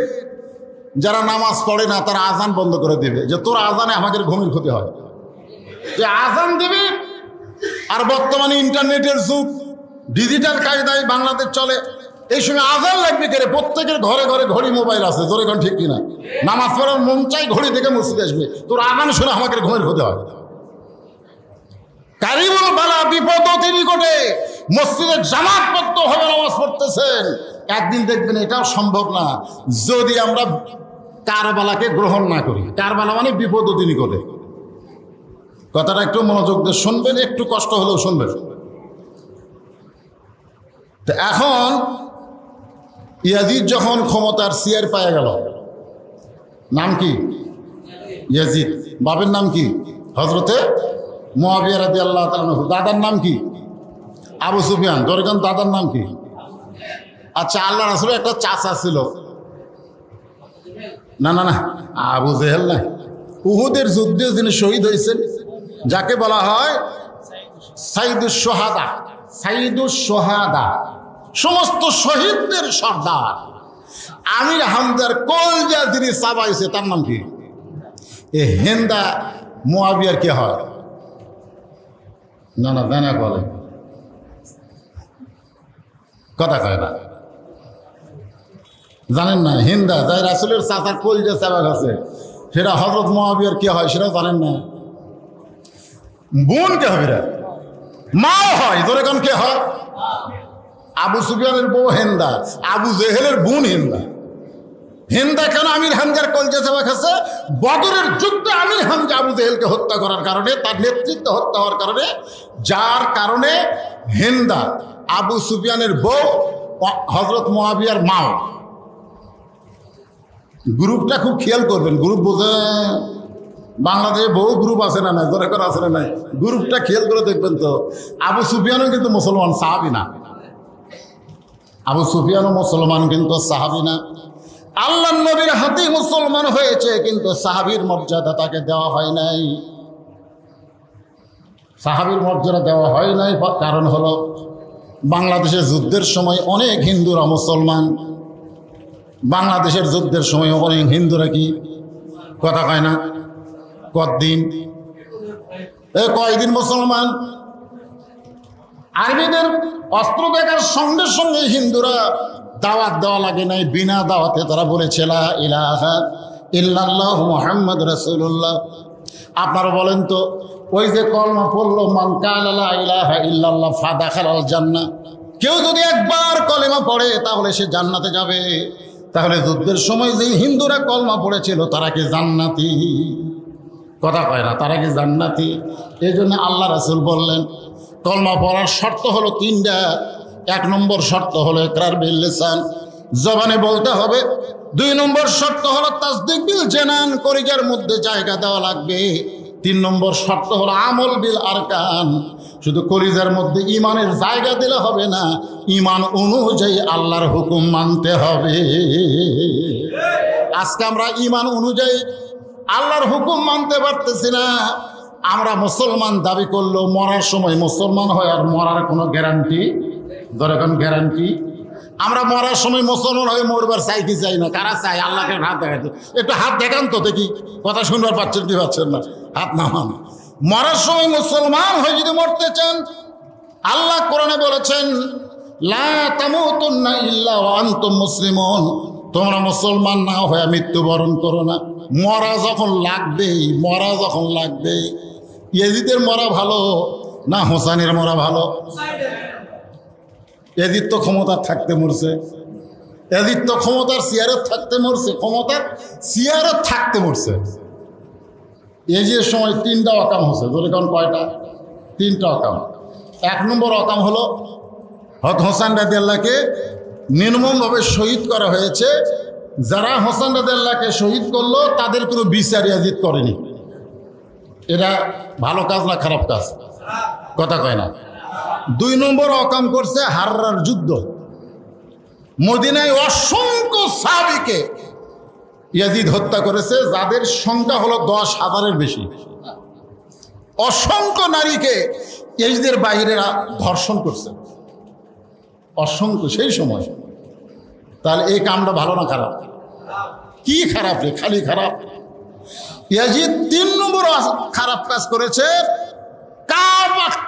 যারা নামাজ পড়ে না তারা আজান বন্ধ করে দিবে, যে তোর আজানে আমাদের ঘুমের ক্ষতি হয়, যে আজান দিবে। আর বর্তমানে ইন্টারনেটের যুগ, ডিজিটাল কায়দায় বাংলাদেশ চলে। এই সময় আজান লাগবে কেন? প্রত্যেকের ঘরে ঘরে ঘড়ি, মোবাইল আছে। জোরে কোন ঠিক কিনা? নামাজ পড়ার মন চাই, ঘড়ি দেখে মসজিদে আসবে। তোর আজান শুনে আমাদের ঘুমের ক্ষতি হয়। কারিবুল বালা, বিপদ অতি নিকটে। মসজিদে জামাতবদ্ধ ভাবে নামাজ পড়তেছেন, একদিন দেখবেন এটাও সম্ভব না যদি আমরা কারবালাকে গ্রহণ না করি। কারবালা মানে বিপদ অতি নিকটে। কথাটা একটু মনোযোগ দিয়ে শুনবেন, একটু কষ্ট হলেও শুনবেন। তো এখন ইয়াজিদ যখন ক্ষমতার চেয়ার পায়ে গেল, নাম কি? ইয়াজিদ। বাপের নাম কি? হযরতে মুআবিয়া রাদিয়াল্লাহু তাআলা আনহু। দাদার নাম কি? আবু সুফিয়ান। দরকান দাদার নাম কি? আচ্ছা, আল্লাহ রাসূলের একটা চাচা ছিল, না না না, আবু জেহেল না। উহুদের যুদ্ধে যিনি শহীদ হয়েছেন, যাকে বলা হয় সাইদুস সোহাদা, সাইদুস সোহাদা, সমস্ত শহীদদের সর্দার আমির হামজার কলজা যিনি চাবাইছে তার নাম কি? এ হিন্দা মুয়াবিয়ার কে হয়? না না জানা বলে কথা কয় না, জানেন না? হিন্দা যাই রাসূলের চাচার কলজা চাবা গেছে সেটা হযরত মুয়াবিয়ার কে হয় সেটা জানেন না? বোন কে হবে? মাও হয়। ধরে কোন কে হয়? আবু সুফিয়ানের বউ হিন্দা, আবু জেহেলের বোন হিন্দা। হিন্দা কেন আমির হামজার কলজা চাবা খাচ্ছে? বদরের যুদ্ধে আমির হামজা আবু জেহেলকে হত্যা করার কারণে, তার নেতৃত্ব হত্যা হওয়ার কারণে, যার কারণে হিন্দা আবু সুফিয়ানের বউ হযরত মুয়াবিয়ার মাও। গ্রুপটা খুব খেয়াল করবেন, গ্রুপ বোঝে বাংলাদেশে বহু গ্রুপ আছে না নাই? ধরে করে আছে না নাই? গ্রুপটা খেয়াল করে দেখবেন তো। আবু সুফিয়ানও কিন্তু মুসলমান, সাহাবী না। আবু সুফিয়ানও মুসলমান কিন্তু সাহাবী না। আল্লাহর নবীর হাতে মুসলমান হয়েছে কিন্তু সাহাবীর মর্যাদা তাকে দেওয়া হয় নাই। সাহাবীর মর্যাদা দেওয়া হয় নাই কারণ হলো বাংলাদেশের যুদ্ধের সময় অনেক হিন্দুরা মুসলমান। বাংলাদেশের যুদ্ধের সময় অনেক হিন্দুরা কি কথা কয় না? কতদিন? কয়দিন মুসলমান। আরবিদের অস্ত্র দেখার সঙ্গে সঙ্গে হিন্দুরা দাওয়াত দেওয়া লাগে নাই, বিনা দাওয়াতে তারা বলেছে লা ইলাহা ইল্লাল্লাহু মুহাম্মাদুর রাসূলুল্লাহ। আপনারা বলেন তো, ওই যে কলমা পড়লো মান কালা লা ইলাহা ইল্লাল্লাহ ফাদাখালাল জান্নাহ, কেউ যদি একবার কলেমা পড়ে তাহলে সে জান্নাতে যাবে। তাহলে যুদ্ধের সময় যে হিন্দুরা কলমা পড়েছিল তারা কি জান্নাতি? কথা কয় না, তারা কি জান্নাতি? এই জন্য আল্লাহ রাসূল বললেন কলমা পড়ার শর্ত হলো তিনটা। 1 নম্বর শর্ত হলো ইকরার বিল লিসান, জবানে বলতে হবে। 2 নম্বর শর্ত হলো তাসদিক বিল জানান, কলিজার মধ্যে জায়গা দেওয়া লাগবে। 3 নম্বর শর্ত হলো আমল বিল আরকান, শুধু কলিজার মধ্যে ইমানের জায়গা দিলে হবে না, ইমান অনুযায়ী আল্লাহর হুকুম মানতে হবে। আজকে আমরা ইমান অনুযায়ী আল্লাহর হুকুম মানতে পারতেছি না। আমরা মুসলমান দাবি করলেও মরার সময় মুসলমান হয় আর মরার কোনো গ্যারান্টি, ধরে কোন গ্যারান্টি? আমরা মরার সময় মুসলমান হয়ে মরবার চাই কি চাই না? কারা চাই? আল্লাহকে হাত দেখাতে, একটু হাত দেখান তো দেখি। কথা শুনবার পাচ্ছেন কি পাচ্ছেন না? হাত নামান। মরার সময় মুসলমান হয়ে যদি মরতে চান, আল্লাহ কোরআনে বলেছেন লা তামুতুন্না ইল্লা ওয়া আনতুম মুসলিমুন, তোমরা মুসলমান না হয়ে মৃত্যুবরণ করো না। মরা যখন লাগবেই, মরা যখন লাগবেই। ইয়াজিদের মরা ভালো না হোসেনের মরা ভালো? ইয়াজিদ তো ক্ষমতার থাকতে মরছে, ইয়াজিদ তো ক্ষমতার চেয়ারে থাকতে মরছে, ক্ষমতার চেয়ারে থাকতে মরছে। ইয়াজিদের সময় 3টা অকাম হচ্ছে। ধরে কোন কয়টা? 3টা অকাম। 1 নম্বর অকাম হলো হযরত হোসেন রাদিয়াল্লাহকে নির্মমভাবে শহীদ করা হয়েছে। যারা হোসেন রাদিয়াল্লাহকে শহীদ করলো তাদের কোনো বিচার ইয়াজিদ করেনি। এটা ভালো কাজ না খারাপ কাজ? কথা কয় না। 2 নম্বর অকাম করছে হাররার যুদ্ধ। মদিনায় অসংখ্য সাহাবীকে ইয়াজিদ হত্যা করেছে, যাদের সংখ্যা হলো 10,000-এর বেশি। অসংখ্য নারীকে ইয়াজিদের বাইরেরা ধর্ষণ করছে, অসংখ্য সেই সময়। তাহলে এই কামটা ভালো না খারাপ? কি খারাপ রে? খালি খারাপ। ইয়াজিদ 3 নম্বর খারাপ কাজ করেছে,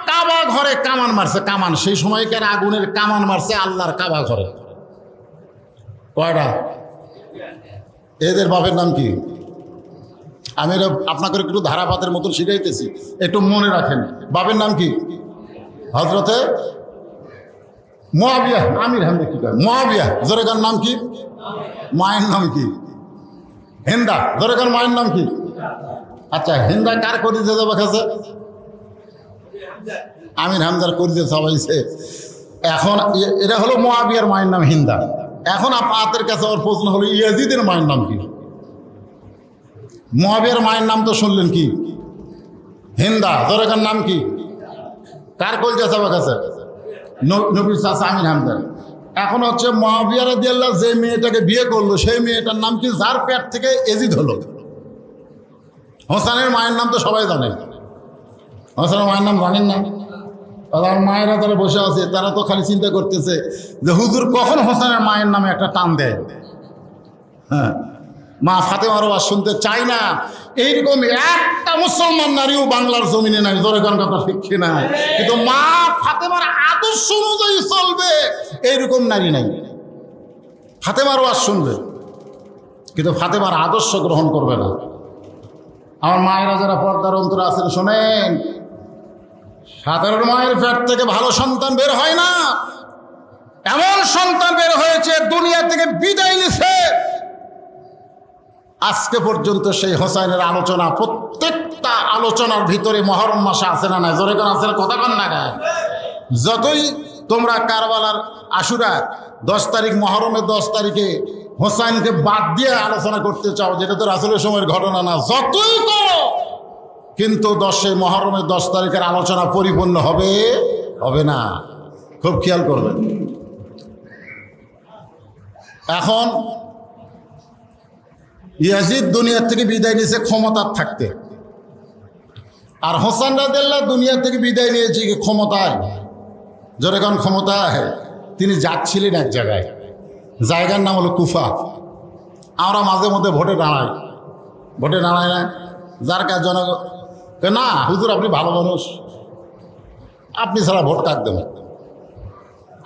কাবা ঘরে কামান মারছে। কামান, সেই সময়কার আগুনের কামান মারছে আল্লাহর কাবা ঘরে। কয়টা? এদের বাপের নাম কি? আমি আপনাকে একটু ধারাপাতের মতন শিখাইতেছি, একটু মনে রাখেন। বাপের নাম কি? হযরতে মুয়াবিয়া। আমির হামজা কি কয়? মুয়াবিয়া। জোরেকার নাম কি? মায়ের নাম কি? হিন্দা। জোরেকার মায়ের নাম কি? আচ্ছা, হিন্দা কার করিতে যাবে কাছে? আমির হামজার করিতে সবাইছে। এখন এটা হলো মুয়াবিয়ার মায়ের নাম হিন্দা। এখন আপনাদের কাছে আমার প্রশ্ন হলো ইয়াজিদের মায়ের নাম কি? মুয়াবিয়ার মায়ের নাম তো শুনলেন কি? হিন্দা। জোরেকার নাম কি? কার কলিতে যাবে কাছে? নবীর চাচা আমির হামজা। এখন হচ্ছে মুয়াবিয়া রাদিয়াল্লাহু যে মেয়েটাকে বিয়ে করলো সেই মেয়েটার নাম কি? যার পেট থেকে ইয়াজিদ হলো। হোসেনের মায়ের নাম তো সবাই জানে। হোসেনের মায়ের নাম জানেন না? আর মায়েরা তারা বসে আছে, তারা তো খালি চিন্তা করতেছে যে হুজুর কখন হোসেনের মায়ের নামে একটা টান দেয়। হ্যাঁ, মা ফাতেমারও আর শুনতে চাই না। এইরকম একটা মুসলমান নারীও বাংলার জমিনে নাই, জোরে কোন কথা ঠিক না, কিন্তু মা ফাতেমার আদর্শ অনুযায়ী চলবে এইরকম নারী নাই। ফাতেমারও আর শুনবে, কিন্তু ফাতেমার আদর্শ গ্রহণ করবে না। আমার মায়েরা যারা পর্দার অন্তরে আছেন শোনেন, সাধারণ মায়ের পেট থেকে ভালো সন্তান বের হয় না। এমন সন্তান বের হয়েছে দুনিয়া থেকে বিদায় নিছে। আজকে পর্যন্ত সেই হোসাইনের আলোচনা, প্রত্যেকটা আলোচনার ভিতরে মহরম মাসে আছে না নাই, জোরে কোন আছে, কথা কন না গায়। যতই তোমরা কারবালার আশুরা 10 তারিখ, মহরমের 10 তারিখে হোসাইনকে বাদ দিয়ে আলোচনা করতে চাও, যেটা তো রাসূলের সময়ের ঘটনা না, যতই করো, কিন্তু 10 মহরমের 10 তারিখের আলোচনা পরিপূর্ণ হবে না। খুব খেয়াল করবেন। এখন ইয়াজিদ দুনিয়া থেকে বিদায় নিয়েছে ক্ষমতার থাকতে, আর হোসেন রাদিয়াল্লাহু দুনিয়া থেকে বিদায় নিয়েছে কি ক্ষমতায়। যখন ক্ষমতায় তিনি যাচ্ছিলেন এক জায়গায়, জায়গার নাম হলো কুফা। আমরা মাঝে মধ্যে ভোটে দাঁড়াই না, যার কাজ জনগণ না, হুজুর আপনি ভালো মানুষ, আপনি ছাড়া ভোট কাক দেবেন।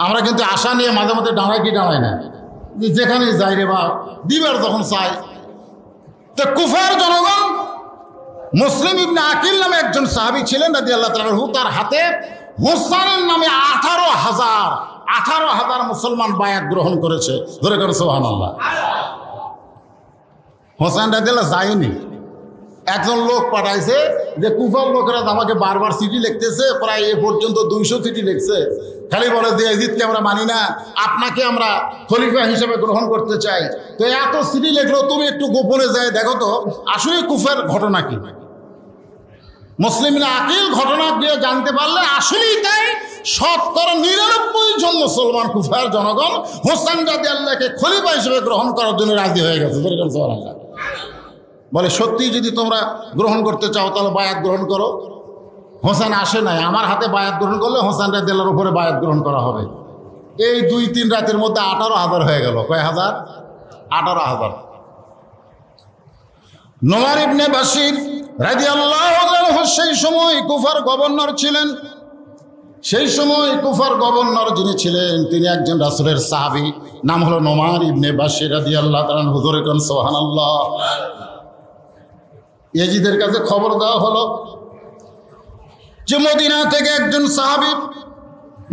আমরা কিন্তু আশা নিয়ে মাঝে মধ্যে দাঁড়াই না, যেখানে যাই রে বা দিবার যখন চাই। তো কুফার জনগণ, মুসলিম ইবনে আকিল নামে একজন সাহাবী ছিলেন রাদিয়াল্লাহু তাআলা আনহু, তার হাতে হোসেনের নামে 18,000 মুসলমান বায়াত গ্রহণ করেছে। ধরে করে সুবহানাল্লাহ। হোসেন রাদিয়াল্লাহু যায়নি, একজন লোক পাঠাইছে যে কুফার লোকেরা আমাকে বারবার চিঠি লিখতেছে, প্রায় এ পর্যন্ত 200 চিঠি লিখছে, খালি বলে যে ইয়াজিদকে আমরা মানি না, আপনাকে আমরা খলিফা হিসেবে গ্রহণ করতে চাই। তো এত চিঠি লিখলো, তুমি একটু গোপনে যায় দেখো তো আসলে কুফার ঘটনা কি। মুসলিমরা আকিল ঘটনা দিয়ে জানতে পারলে আসলেই তাই, 99% জন মুসলমান কুফার জনগণ হোসেন রাদিয়াল্লাহুকে খলিফা হিসেবে গ্রহণ করার জন্য রাজি হয়ে গেছে। বলে সত্যি যদি তোমরা গ্রহণ করতে চাও তাহলে বায়াত গ্রহণ করো। হোসেন আসে নাই, আমার হাতে বায়াত গ্রহণ করলে হোসেন রাদিয়াল্লাহুর উপরে বায়াত গ্রহণ করা হবে। এই 2-3 রাতের মধ্যে 18,000 হয়ে গেল। কয় হাজার? 18,000। নোমান ইবনে বাশির রাদিয়াল্লাহু আনহু সেই সময় কুফার গভর্নর ছিলেন। সেই সময় কুফার গভর্নর যিনি ছিলেন তিনি একজন রাসূলের সাহাবী, নাম হলো নোমান ইবনে বাশির রাদিয়াল্লাহু তাআলা আনহু। হুজুরে কোন সুবহানাল্লাহ। ইয়াজিদের কাছে খবর দেওয়া হলো যে মদিনা থেকে একজন সাহাবী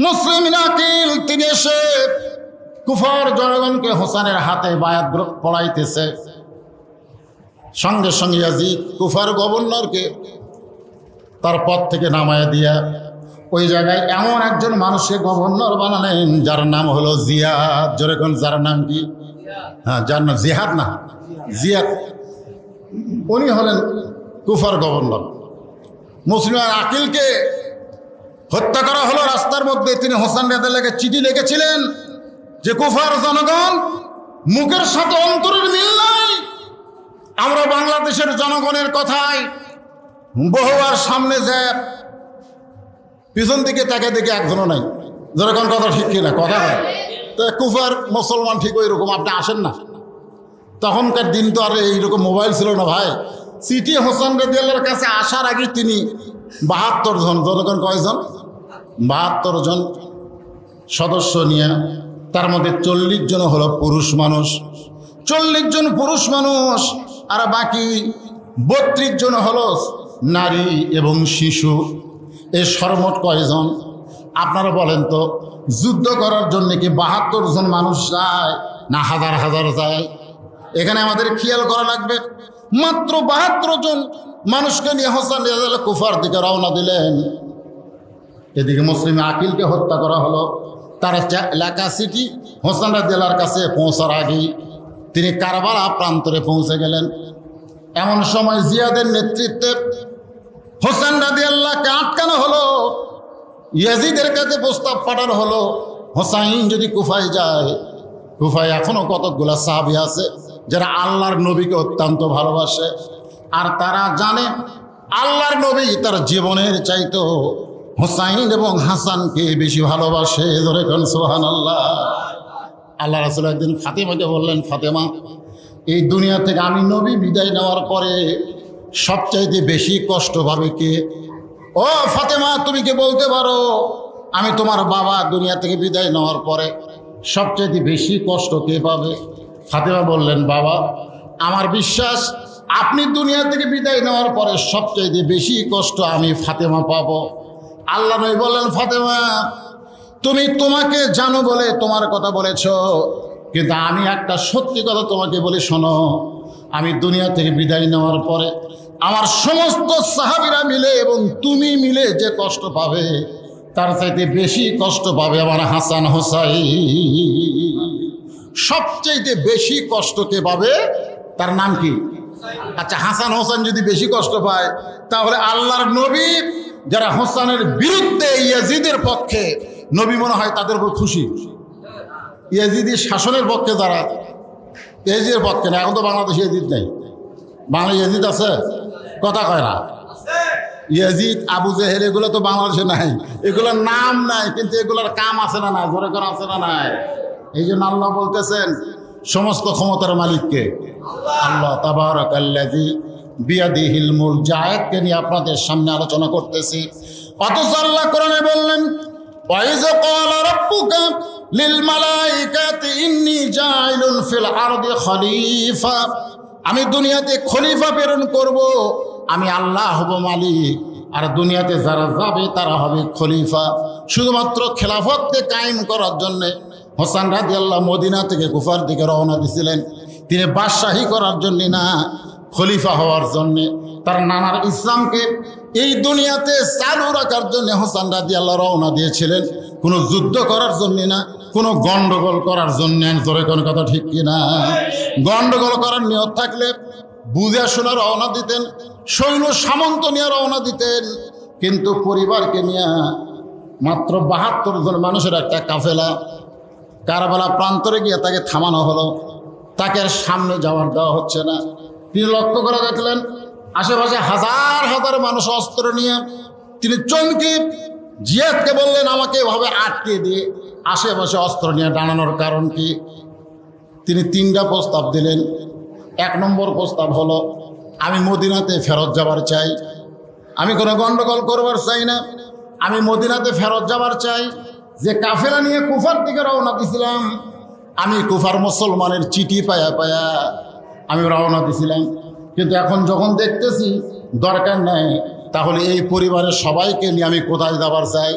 মুসলিম আকিল তিনি এসে কুফার জনগণকে হোসেনের হাতে বায়াত পড়াইতেছে। সঙ্গে সঙ্গে ইয়াজিদ কুফার গভর্নরকে তার পদ থেকে নামায়া দিয়া ওই জায়গায় এমন একজন মানুষকে গভর্নর বানালেন যার নাম হলো জিয়াদ। যেরকম যার নাম কি? হ্যাঁ, যার নাম জিহাদ না, জিয়াদ। উনি হলেন কুফার গভর্নর। মুসলিম আকিলকে হত্যা করা হলো রাস্তার মধ্যে। তিনি হোসেন রাদিয়াল্লাহুকে চিঠি লিখেছিলেন যে কুফার জনগণ, মুখের সাথে অন্তরের মিল নাই। আমরা বাংলাদেশের জনগণের কথায় বহুবার সামনে যায়, পিছন দিকে তাকে দেখে একজনও নাই। যেরকম কথা ঠিক কিনা কথা হয়। তো কুফার মুসলমান ঠিক ওই রকম। আপনি আসেন না, তখনকার দিন তো আর এইরকম মোবাইল ছিল না ভাই। চিঠি হোসেন রাদিয়াল্লাহুর কাছে আসার আগে তিনি 72 জন, জনগণ কয়জন? 72 জন সদস্য নিয়ে, তার মধ্যে 40 জন হলো পুরুষ মানুষ, 40 জন পুরুষ মানুষ, আর বাকি 32 জন হলো নারী এবং শিশু। এই সর্বমোট কয়জন আপনারা বলেন তো? যুদ্ধ করার জন্য কি 72 জন মানুষ যায় না হাজার হাজার যায়? এখানে আমাদের খেয়াল করা লাগবে। মাত্র 72 জন মানুষকে নিয়ে হোসেন রাদিয়াল্লাহু কুফার দিকে রওনা দিলেন। এদিকে মুসলিম আকিলকে হত্যা করা হলো। তার লেখা চিঠি হোসেন রাদিয়াল্লাহুর কাছে পৌঁছার আগেই তিনি কারবালা প্রান্তরে পৌঁছে গেলেন। এমন সময় জিয়াদের নেতৃত্বে হোসেন রাদিয়াল্লাহুকে আটকানো হলো। ইয়াজিদের কাছে প্রস্তাব পাঠানো হলো, হোসাইন যদি কুফায় যায়, কুফায় এখনো কতকগুলা সাহাবী আছে যারা আল্লাহর নবীকে অত্যন্ত ভালোবাসে, আর তারা জানে আল্লাহর নবী তার জীবনের চাইতো হোসাইন এবং হাসানকে বেশি ভালোবাসে। ধরে কোন সুবহানাল্লাহ। আল্লাহ রাসূল একদিন ফাতেমাকে বললেন, ফাতেমা, এই দুনিয়া থেকে আমি নবী বিদায় নেওয়ার পরে সবচাইতে বেশি কষ্ট পাবে কে? ও ফাতেমা, তুমি কি বলতে পারো আমি তোমার বাবা দুনিয়া থেকে বিদায় নেওয়ার পরে সবচাইতে বেশি কষ্ট কে পাবে? ফাতেমা বললেন, বাবা, আমার বিশ্বাস আপনি দুনিয়া থেকে বিদায় নেওয়ার পরে সবচাইতে বেশি কষ্ট আমি ফাতেমা পাবো। আল্লাহ নবী বললেন, ফাতেমা, তুমি তোমাকে জানো বলে তোমার কথা বলেছ, কিন্তু আমি একটা সত্যি কথা তোমাকে বলি, শোনো, আমি দুনিয়া থেকে বিদায় নেওয়ার পরে আমার সমস্ত সাহাবীরা মিলে এবং তুমি মিলে যে কষ্ট পাবে তার চাইতে বেশি কষ্ট পাবে আমার হাসান হোসাইন। সবচাইতে বেশি কষ্ট কে পাবে? তার নাম কি? আচ্ছা, হাসান হোসেন যদি বেশি কষ্ট পায়, তাহলে আল্লাহর নবী যারা হোসেনের বিরুদ্ধে ইয়াজিদের পক্ষে, নবী মনে হয় তাদের উপর খুশি। ইয়াজিদি শাসনের পক্ষে যারা, ইয়াজিদের পক্ষে না, এখন তো বাংলাদেশে ইয়াজিদ নেই। বাংলা ইয়াজিদ আছে? কথা কয় না। ইয়াজিদ, আবু জেহেল, এগুলো তো বাংলাদেশে নাই, এগুলোর নাম নাই, কিন্তু এগুলোর কাম আছে না নাই? ধরে করে আছে না নাই? এই জন্য আল্লাহ বলতেছেন সমস্ত ক্ষমতার মালিককে, আল্লাহ তাবারাকাল্লাযী বিয়াদিহিল মুলক, যে আয়াতকে নিয়ে আপনাদের সামনে আলোচনা করতেছি। অথচ আল্লাহ কোরআনে বললেন, ওয়াইয ক্বালা রাব্বুকা লিল মালাইকাতি ইন্নী জাইলুন ফিল আরদি খলিফা, আমি দুনিয়াতে খলিফা প্রেরণ করব, আমি আল্লাহ হব মালিক, আর দুনিয়াতে যারা যাবে তারা হবে খলিফা। শুধুমাত্র খেলাফতকে কায়েম করার জন্যে হোসেন রাদিয়াল্লাহু মদিনা থেকে কুফার দিকে রওনা দিয়েছিলেন। তিনি বাদশাহী করার জন্যে না, খলিফা হওয়ার জন্যে, তার নানার ইসলামকে এই দুনিয়াতে চালু রাখার জন্য হোসেন রাদিয়াল্লাহু রওনা দিয়েছিলেন। কোনো যুদ্ধ করার জন্যে না, কোনো গন্ডগোল করার জন্য। জোরে কোন কথা ঠিক কিনা? গন্ডগোল করার নিয়ত থাকলে বুঝে শোনা রওনা দিতেন, সৈন্য সামন্ত নিয়ে রওনা দিতেন। কিন্তু পরিবারকে নিয়ে মাত্র ৭২ জন মানুষের একটা কাফেলা কারবালা প্রান্তরে গিয়ে তাকে থামানো হলো। তাকে সামনে যাওয়ার দেওয়া হচ্ছে না। তিনি লক্ষ্য করে দেখলেন আশেপাশে হাজার হাজার মানুষ অস্ত্র নিয়ে। তিনি চমকে জিয়াদকে বললেন, আমাকে এভাবে আটকে দিয়ে আশেপাশে অস্ত্র নিয়ে দাঁড়ানোর কারণ কি? তিনি ৩টা প্রস্তাব দিলেন। ১ নম্বর প্রস্তাব হলো, আমি মদিনাতে ফেরত যাবার চাই, আমি কোনো গন্ডগোল করবার চাই না, আমি মদিনাতে ফেরত যাবার চাই। যে কাফেলা নিয়ে কুফার দিকে রওনা দিয়েছিলাম, আমি কুফার মুসলমানের চিঠি পায়া পায়া আমি রওনা দিয়েছিলাম, কিন্তু এখন যখন দেখতেছি দরকার নাই, তাহলে এই পরিবারের সবাইকে নিয়ে আমি কোথায় যাবার চাই?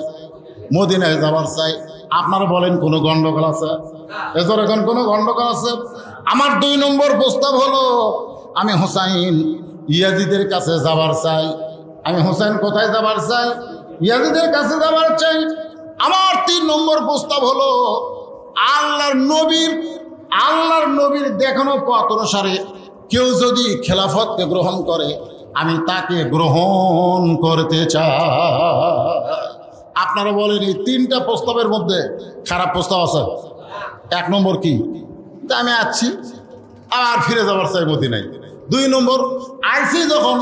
মদিনায় যাবার চাই। আপনারা বলেন কোনো গন্ডগোল আছে? এজন্য এখন কোনো গন্ডগোল আছে? আমার ২ নম্বর প্রস্তাব হলো, আমি হোসাইন ইয়াজিদের কাছে যাবার চাই। আমি হোসাইন কোথায় যাবার চাই? ইয়াজিদের কাছে যাবার চাই। আমার ৩ নম্বর প্রস্তাব হলো, আল্লাহর নবীর দেখানো পথ অনুসারে কেউ যদি খেলাফতকে গ্রহণ করে, আমি তাকে গ্রহণ করতে চাই। আপনারা বলেন এই 3টা প্রস্তাবের মধ্যে খারাপ প্রস্তাব আছে? ১ নম্বর কি? আমি আছি আর ফিরে যাবার চাই মদিনায়। ২ নম্বর, আইসি যখন,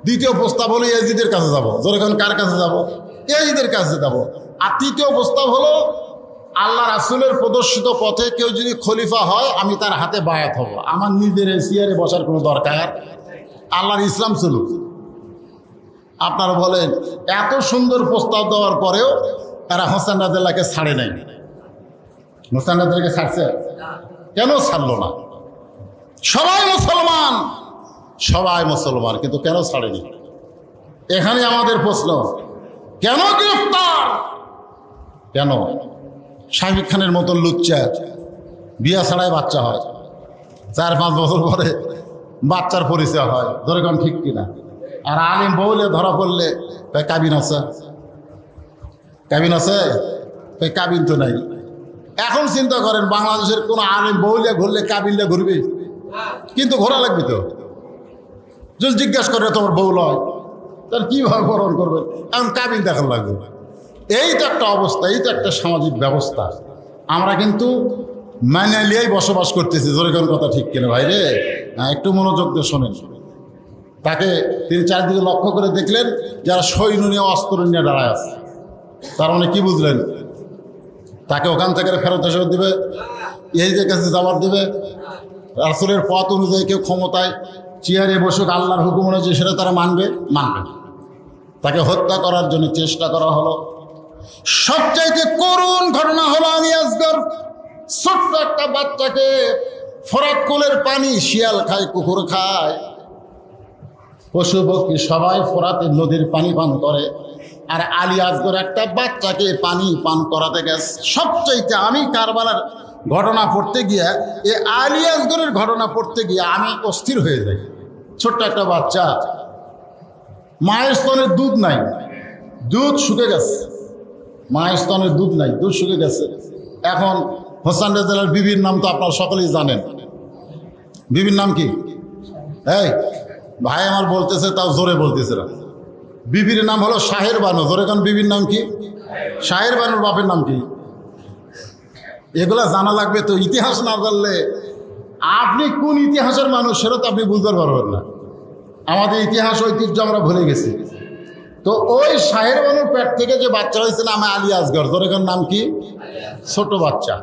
২য় প্রস্তাব হলো ইয়াজিদের কাছে যাব। যখন কার কাছে যাব? ইয়াজিদের কাছে যাব। আর ৩য় প্রস্তাব হলো, আল্লাহ রাসূলের প্রদর্শিত পথে কেউ যদি খলিফা হয়, আমি তার হাতে বায়াত হব। আমার নিজের চেয়ারে বসার কোনো দরকার? আল্লাহর ইসলাম চলুক। আপনারা বলেন এত সুন্দর প্রস্তাব দেওয়ার পরেও এরা হোসেন রাদিয়াল্লাহকে ছাড়ে নাই। হোসেন রাদিয়াল্লাহকে ছাড়ছে? কেন ছাড়লো না? সবাই মুসলমান, কিন্তু কেন ছাড়েনি? এখানে আমাদের প্রশ্ন, কেন গ্রেফতার? কেন? শাকিব খানের মতন লুচ্চা বিয়া ছাড়াই বাচ্চা হয়, ৪-৫ বছর পরে বাচ্চার পরিচয় হয়। ধরে কোন ঠিক কিনা? আর আলিম বউলে ধরা পড়লে কাবিন আছে, কাবিন তো নাই। এখন চিন্তা করেন, বাংলাদেশের কোন আলিম বউলে ঘুরলে কাবিনলে ঘুরবে? কিন্তু ঘোরা লাগবে তো। যদি জিজ্ঞাসা করে তোমার বউ লয়, তার কীভাবে বরণ করবে? এখন কাবিন দেখার লাগবে। এই তো একটা অবস্থা, এই তো একটা সামাজিক ব্যবস্থা। আমরা কিন্তু মানিয়ে বসবাস করতেছি। জোরে কোন কথা ঠিক কিনা ভাই রে? একটু মনোযোগ দিয়ে শোনেন। তাকে তিনি চারিদিকে লক্ষ্য করে দেখলেন যারা সৈন্য নিয়ে অস্ত্র নিয়ে দাঁড়ায় আছে। তার মানে কি বুঝলেন? তাকে ওখান থেকে ফেরত এসে দিবে, এই যে কাছে জবাব দিবে? রাসূলের পথ অনুযায়ী কেউ ক্ষমতায় চেয়ারে বসুক, আল্লাহর হুকুম অনুযায়ী সেটা তারা মানবে? মানবে। তাকে হত্যা করার জন্য চেষ্টা করা হলো। সবচাইতে করুণ ঘটনা হলো আলী আসগর ছোট্ট একটা বাচ্চাকে, ফোরাত কোলের পানি শিয়াল খায়, কুকুর খায়, পশু পক্ষী সবাই ফোরাতের নদীর পানি পান করে, আর আলী আসগর একটা বাচ্চাকে পানি পান করাতে গেছে। সবচাইতে আমি কারবালার ঘটনা পড়তে গিয়া, এই আলী আসগরের ঘটনা পড়তে গিয়ে আমি অস্থির হয়ে যাই। ছোট্ট একটা বাচ্চা, মায়ের স্তনের দুধ নাই, দুধ শুকে গেছে, মায়ের স্তনের দুধ নাই, দুধ শুকে গেছে। এখন হোসেন রেজালার বিবির নাম তো আপনারা সকলেই জানেন। বিবির নাম কি? এই ভাই আমার বলতেছে, তাও জোরে বলতেছে না। বিবির নাম হলো শাহের বানু। জোরে কারণ বিবির নাম কি? শাহের বানুর বাপের নাম কি? এগুলা জানা লাগবে তো। ইতিহাস না জানলে আপনি কোন ইতিহাসের মানুষ সেটা তো আপনি বুঝতে পারবেন না। আমাদের ইতিহাস ঐতিহ্য আমরা ভুলে গেছি। তো ওই শাহের বানুর পেট থেকে যে বাচ্চা হয়েছে নাম আলী আসগর। জোরে কারণ নাম কি? ছোট বাচ্চা,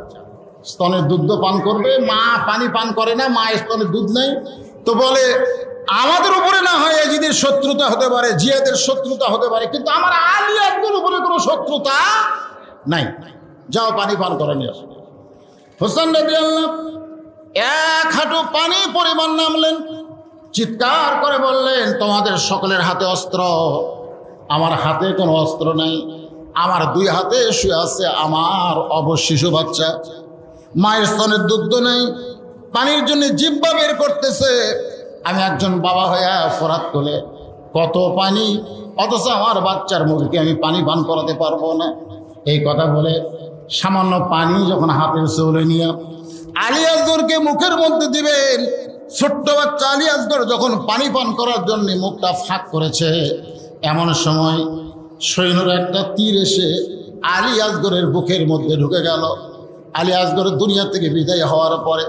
স্তনের দুধ পান করবে, মা পানি পান করে না, মা স্তনের দুধ নেই। তো বলে আমাদের উপরে না হয় এজিদের শত্রুতা হতে পারে, জিয়াদের শত্রুতা হতে পারে, কিন্তু আমার আলী আসগর উপরে কোনো শত্রুতা নাই, যাও পানি পান করে নিয়ে আসো। হোসেন রাদিয়াল্লাহু এক হাঁটু পানি পরিমাণ নামলেন, চিৎকার করে বললেন, তোমাদের সকলের হাতে অস্ত্র, আমার হাতে কোনো অস্ত্র নাই। আমার দুই হাতে শুয়ে আছে আমার অবশিশু বাচ্চা, মায়ের স্তনের দুগ্ধ নেই, পানির জন্য জিহ্বা বের করতেছে। আমি একজন বাবা হয়ে ফোরাত কোলে কত পানি, অথচ আমার বাচ্চার মুখকে আমি পানি পান করাতে পারবো না। এই কথা বলে সামান্য পানি যখন হাতের চৌলে নিয়ে আলী আসগরকে মুখের মধ্যে দিবেন, ছোট্ট বাচ্চা আলী আসগর যখন পানি পান করার জন্য মুখটা ফাঁক করেছে, এমন সময় সৈন্যর একটা তীর এসে আলী আসগরের বুকের মধ্যে ঢুকে গেল। আলী আসগরের দুনিয়া থেকে বিদায় হওয়ার পরে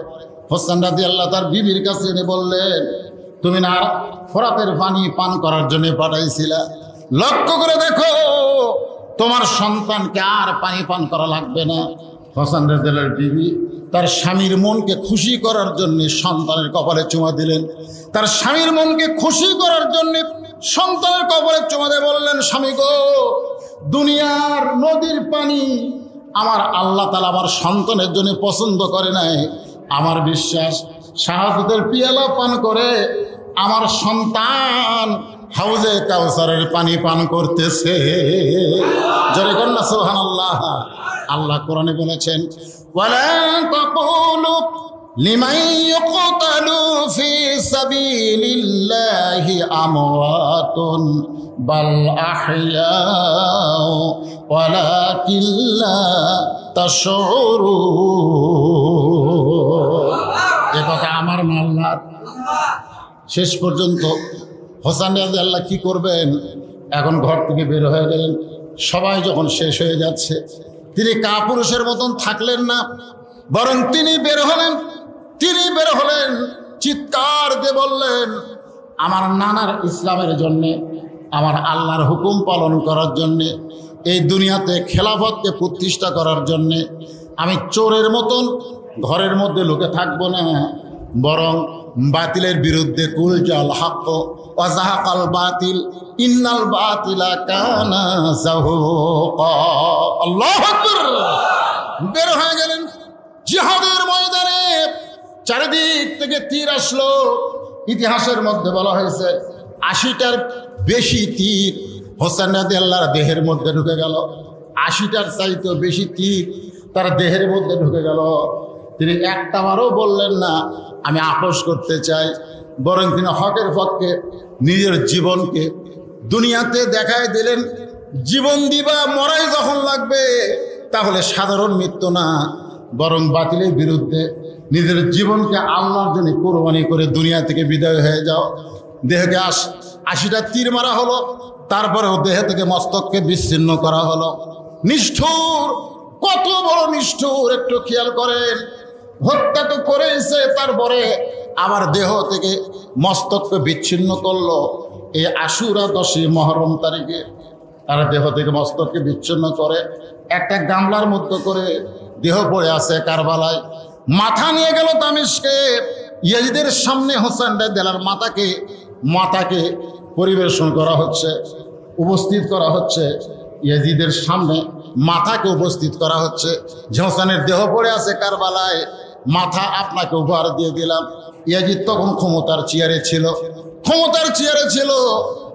হোসেন রাদিয়াল্লাহু তার বিবির কাছে এনে বললেন, তুমি না ফোরাতের পানি পান করার জন্য পাঠাইছিলা, লক্ষ্য করে দেখো তোমার সন্তানকে আর পানি পান করা লাগবে না। হোসেন রাদিয়াল্লাহর বিবি তার স্বামীর মনকে খুশি করার জন্য সন্তানের কপালে চুমা দিলেন। তার স্বামীর মনকে খুশি করার জন্য সন্তানের কপালে চুমা দিয়ে বললেন, স্বামী গো, দুনিয়ার নদীর পানি আমার আল্লাহ তাআলা আমার সন্তানের জন্য পছন্দ করে নাই। আমার বিশ্বাস শাহাদাতের পিয়ালা পান করে আমার সন্তান হাউজে কাউসারের পানি পান করতেছে। জোরে কন্যা সুবহানাল্লাহ। আল্লাহ কোরআনে বলেছেন, ওয়ালা তাকুলু লিমান ইউকতালু ফি সাবিলিল্লাহি আমওয়াতুন বাল আহইয়াউ ওয়ালাকিন লা তাশউরুন। এ কথা আমার আল্লাহ। শেষ পর্যন্ত হোসেন রাদিয়াল্লাহু কি করবেন? এখন ঘর থেকে বের হয়ে গেলেন। সবাই যখন শেষ হয়ে যাচ্ছে, তিনি কাপুরুষের মতন থাকলেন না, বরং তিনি বের হলেন। চিৎকার দিয়ে বললেন, আমার নানার ইসলামের জন্যে, আমার আল্লাহর হুকুম পালন করার জন্যে, এই দুনিয়াতে খেলাফতকে প্রতিষ্ঠা করার জন্যে আমি চোরের মতন ঘরের মধ্যে লুকে থাকবো না, বরং বাতিলের বিরুদ্ধে কুল জাল হক ওয়া যাহাকাল বাতিল ইন্নাল বাতিলা কানা যাহুকা। আল্লাহু আকবার। বের হয়ে গেলেন জিহাদের ময়দানে। চারিদিক থেকে তীর আসলো। ইতিহাসের মধ্যে বলা হয়েছে ৮০টার বেশি তীর হোসেন রাদিয়াল্লাহর দেহের মধ্যে ঢুকে গেল। ৮০টার চাইতেও বেশি তীর তার দেহের মধ্যে ঢুকে গেল। তিনি একটাবারও বললেন না আমি আপোষ করতে চাই, বরং তিনি হকের পক্ষে নিজের জীবনকে দুনিয়াতে দেখায় দিলেন। জীবন দিবা মরাই যখন লাগবে, তাহলে সাধারণ মৃত্যু না, বরং বাতিলের বিরুদ্ধে নিজের জীবনকে আল্লাহর জন্য কোরবানি করে দুনিয়া থেকে বিদায় হয়ে যাও। দেহকে ৮০টা তীর মারা হলো, তারপরেও দেহ থেকে মস্তককে বিচ্ছিন্ন করা হলো। নিষ্ঠুর, কত বড় নিষ্ঠুর একটু খেয়াল করেন। হত্যা তো করেছে, তারপরে আবার দেহ থেকে মস্তককে বিচ্ছিন্ন করলো এই আশুরা 10ই মুহররম তারিখে। আর দেহ থেকে মস্তককে বিচ্ছিন্ন করে একটা গামলার মধ্যে করে দেহ পড়ে আছে কারবালায়। মাথা নিয়ে গেল দামেস্কে, ইয়াজিদের সামনে হোসেন রাদিয়াল্লাহু মাথাকে পরিবেশন করা হচ্ছে, উপস্থিত করা হচ্ছে ইয়াজিদের সামনে, মাথাকে উপস্থিত করা হচ্ছে যে হোসেনের দেহ পড়ে আছে কারবালায়, মাথা আপনাকে উপহার দিয়ে দিলাম। ইয়াজিদ তখন ক্ষমতার চেয়ারে ছিল।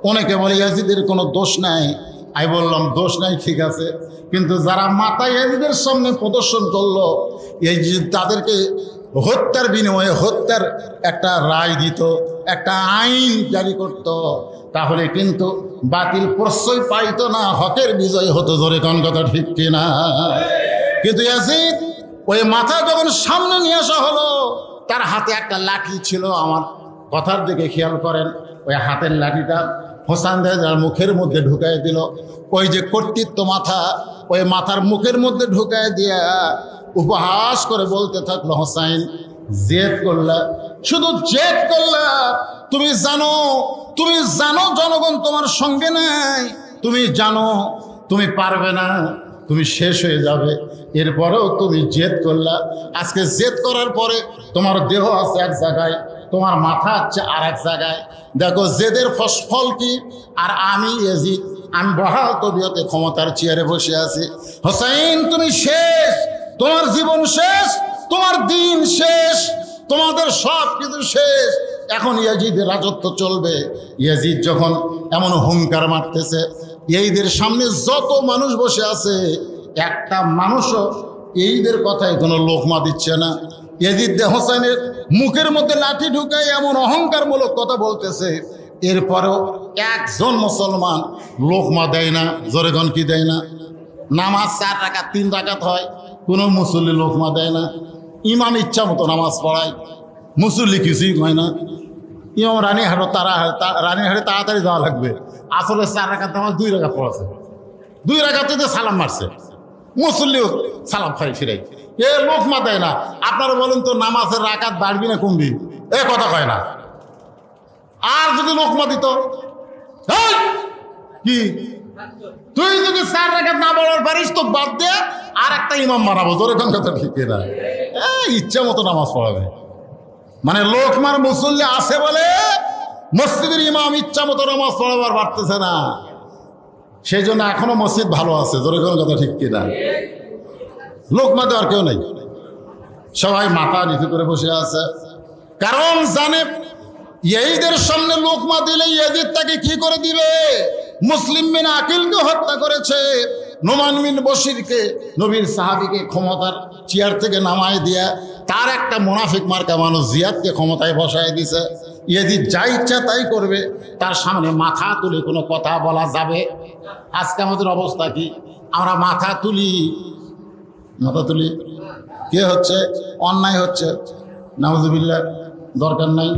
অনেকে বলে ইয়াজিদের কোনো দোষ নাই। আমি বললাম দোষ নাই ঠিক আছে, কিন্তু যারা মাথা ইয়াজিদের সামনে প্রদর্শন করলো, ইয়াজিদ তাদেরকে হত্যার বিনিময়ে হত্যার একটা রায় দিত, একটা আইন জারি করত, তাহলে কিন্তু বাতিল প্রশ্রয় পাইত না, হকের বিজয় হতো। জোরে কোন কথা ঠিক কিনা? কিন্তু ইয়াজিদ ওই মাথা যখন সামনে নিয়ে আসা হলো, তার হাতে একটা লাঠি ছিল। আমার কথার দিকে খেয়াল করেন, ওই হাতের লাঠিটা হোসেন রাদিয়াল্লাহু মুখের মধ্যে ঢুকাই দিল। ওই যে কর্তৃত্ব মাথা, ওই মাথার মুখের মধ্যে ঢুকাই দিয়া উপহাস করে বলতে থাকলো, হোসেন জেদ করলা, শুধু জেদ করলা। তুমি জানো জনগণ তোমার সঙ্গে নাই, তুমি জানো তুমি পারবে না, তুমি শেষ হয়ে যাবে, এরপরেও তুমি জেদ করলা। আজকে জেদ করার পরে তোমার দেহ আছে এক জায়গায়, তোমার মাথা আছে আর এক জায়গায়। দেখো জেদের ফল কি। আর আমি ইয়াজিদ, আমি বহাল তবিয়তে ক্ষমতার চেয়ারে বসে আছি। হোসেন তুমি শেষ, তোমার জীবন শেষ, তোমার দিন শেষ, তোমাদের সব কিছু শেষ। এখন ইয়াজিদের রাজত্ব চলবে। ইয়াজিদ যখন এমন হুঙ্কার মারতেছে, এইদের সামনে যত মানুষ বসে আছে, একটা মানুষও এইদের কথায় কোনো লোকমা দিচ্ছে না। ইয়াজিদ হোসেনের মুখের মধ্যে লাঠি ঢুকায় এমন অহংকারমূলক কথা বলতেছে, এরপরেও একজন মুসলমান লোকমা দেয় না। জোরেগণ কি দেয় না? নামাজ 4 রাকাত 3 রাকাত হয়, কোনো মুসল্লি লোকমা দেয় না। ইমাম ইচ্ছা মতো নামাজ পড়ায়, মুসল্লি কিছুই হয় না। ইমাম রানীহাটে তাড়াতাড়ি যাওয়া লাগবে, আসলে 4 রাকাত নামাজ 2 রাকাত পড়াছে, 2 রাকাতে সালাম মারছে, মুসল্লিও সালাম খাই ফিরাই, এ লোকমা দেয় না। আপনারা বলেন তো নামাজের রাকাত বাড়বি না কমবি? এ কথা কয় না। আর যদি লোকমা দিত, কি তুই যদি 4 রাকাত না পড়ার পারিস তো বাদ দে, আর একটা ইমাম মারাবো। তোর এখন কথা ঠিক না, ইচ্ছা মতো নামাজ পড়াবে। মানে লোকমার মুসল্লি আছে বলে মসজিদের ইমাম ইচ্ছা মতো নামাজ পড়াবার পারতেছে না, সেই জন্য এখনো মসজিদ ভালো আছে। তোর এখন কথা ঠিক কিনা? লোকমা দেওয়ার কেউ নেই, সবাই মাথা নিচু করে বসে আছে, কারণ জানে ইয়াজিদের সামনে লোকমা দিলে ইয়াজিদ তাকে কি করে দিবে। মুসলিম বিন আকিলকে হত্যা করেছে, নোমান বিন বশিরকে, নবীর সাহাবীকে ক্ষমতার চেয়ার থেকে নামায় দিয়া তার একটা মুনাফিক মার্কা মানুষ জিয়াদকে ক্ষমতায় বসায় দিছে। ইয়াজিদ যা ইচ্ছা তাই করবে, তার সামনে মাথা তুলে কোনো কথা বলা যাবে? আজকে আমাদের অবস্থা কি? আমরা মাথা তুলি কে হচ্ছে? অন্যায় হচ্ছে, নাউজুবিল্লাহ, দরকার নাই।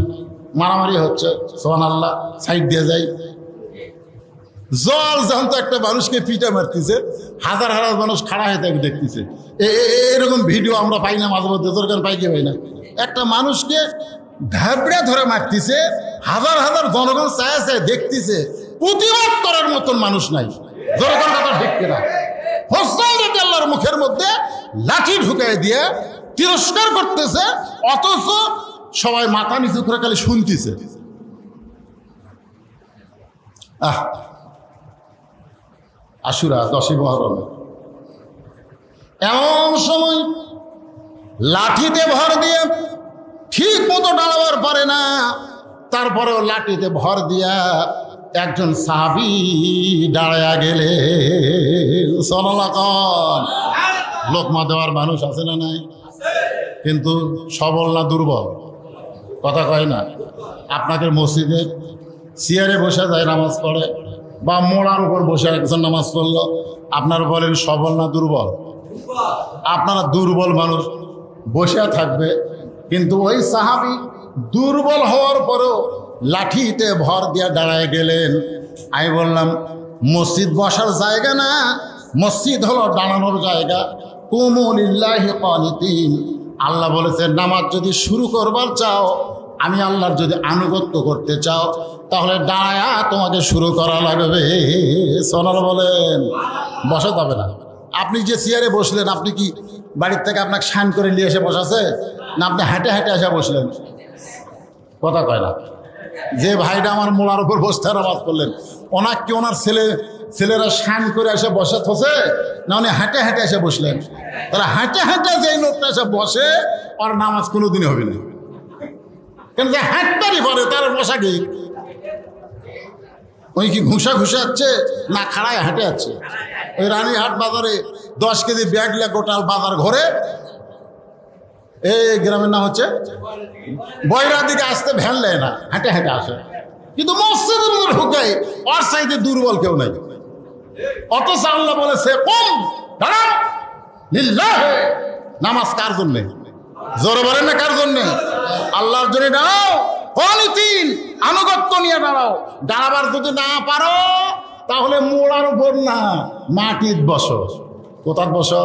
মারামারি হচ্ছে, সুবহানাল্লাহ, সাইড দিয়ে যাই। জল যখন তো একটা মানুষকে পিটা মারতেছে, হাজার হাজার মানুষ খাড়া হয়ে তাকে দেখতেছে, এরকম ভিডিও আমরা পাই না মাঝে মধ্যে? দরকার পাই কি পাই না? একটা মানুষকে ধাবড়া ধরে মারতেছে, হাজার হাজার জনগণ চায় দেখতেছে, প্রতিবাদ করার মতন মানুষ নাই। দরকার কথা ঠিক কিনা? হোসেন রাদিয়াল্লাহুর মুখের মধ্যে লাঠি ঢুকাই দিয়ে তিরস্কার করতেছে, অথচ সবাই মাথা নিচু করে খালি শুনতেছে। আশুরা 10ই মুহররম, এমন সময় লাঠিতে ভর দিয়ে ঠিক মতো দাঁড়াবার পারে না, তারপরেও লাঠিতে ভর দিয়া একজন সাহাবী দাঁড়ায়া গেলে। লোকমা দেওয়ার মানুষ আছে না নাই? কিন্তু সবল না দুর্বল? কথা কয় না। আপনাদের মসজিদে চেয়ারে বসে যায় নামাজ পড়ে, বা মোড়ার উপর বসে একজন নামাজ পড়লো, আপনারা বলেন সবল না দুর্বল? আপনারা দুর্বল মানুষ বসে থাকবে, কিন্তু ওই সাহাবী দুর্বল হওয়ার পরেও লাঠিতে ভর দিয়ে দাঁড়ায় গেলেন। আমি বললাম মসজিদ বসার জায়গা না, মসজিদ হলো দাঁড়ানোর জায়গা। কুমু লিল্লাহি কানিতিন, আল্লাহ বলেছেন নামাজ যদি শুরু করবার চাও আমি আল্লাহর যদি আনুগত্য করতে চাও তাহলে দাঁড়ায়া তোমাকে শুরু করা লাগবে। সোনার বলেন, বসা যাবে না। আপনি যে চেয়ারে বসলেন, আপনি কি বাড়ির থেকে আপনাকে শান করে নিয়ে এসে বসাছে, না আপনি হেঁটে হেঁটে এসে বসলেন? কথা কয় না। যে ভাইটা আমার মোড়ার উপর বসতে নামাজ পড়লেন, ওনার কি ওনার ছেলেরা শান করে এসে বসে থসে, না উনি হেঁটে হেঁটে এসে বসলেন? তারা হেঁটে হেঁটে যে লোকটা এসে বসে, ওর নামাজ কোনোদিনই হবে না। কেন যে হাঁটতারই পরে তার বসা কি ওই কি ঘুষা যাচ্ছে না খাড়ায় হাঁটে যাচ্ছে? ওই রানীহাট বাজারে 10 কেজি ব্যাগ লে গোটাল বাজার ঘরে, এই গ্রামের নাম হচ্ছে বয়রা দিকে আসতে ভ্যান নেয় না, হেঁটে হেঁটে আসে। কিন্তু মসজিদের মধ্যে ঢুকে ওর সাইডে দুর্বল কেউ নাই। অথচ আল্লাহ বলেছে কম দাঁড়াও লিল্লাহে। নামাজ কার জন্যে? জোরে বলেন না কার জন্যে? আল্লাহর জন্য দাঁড়াও। অনীতিন আনুগত্য নিয়ে দাঁড়াও। দাঁড়াবার যদি না পারো তাহলে মোড়ার উপর না, মাটির বসো। কোথার বসো?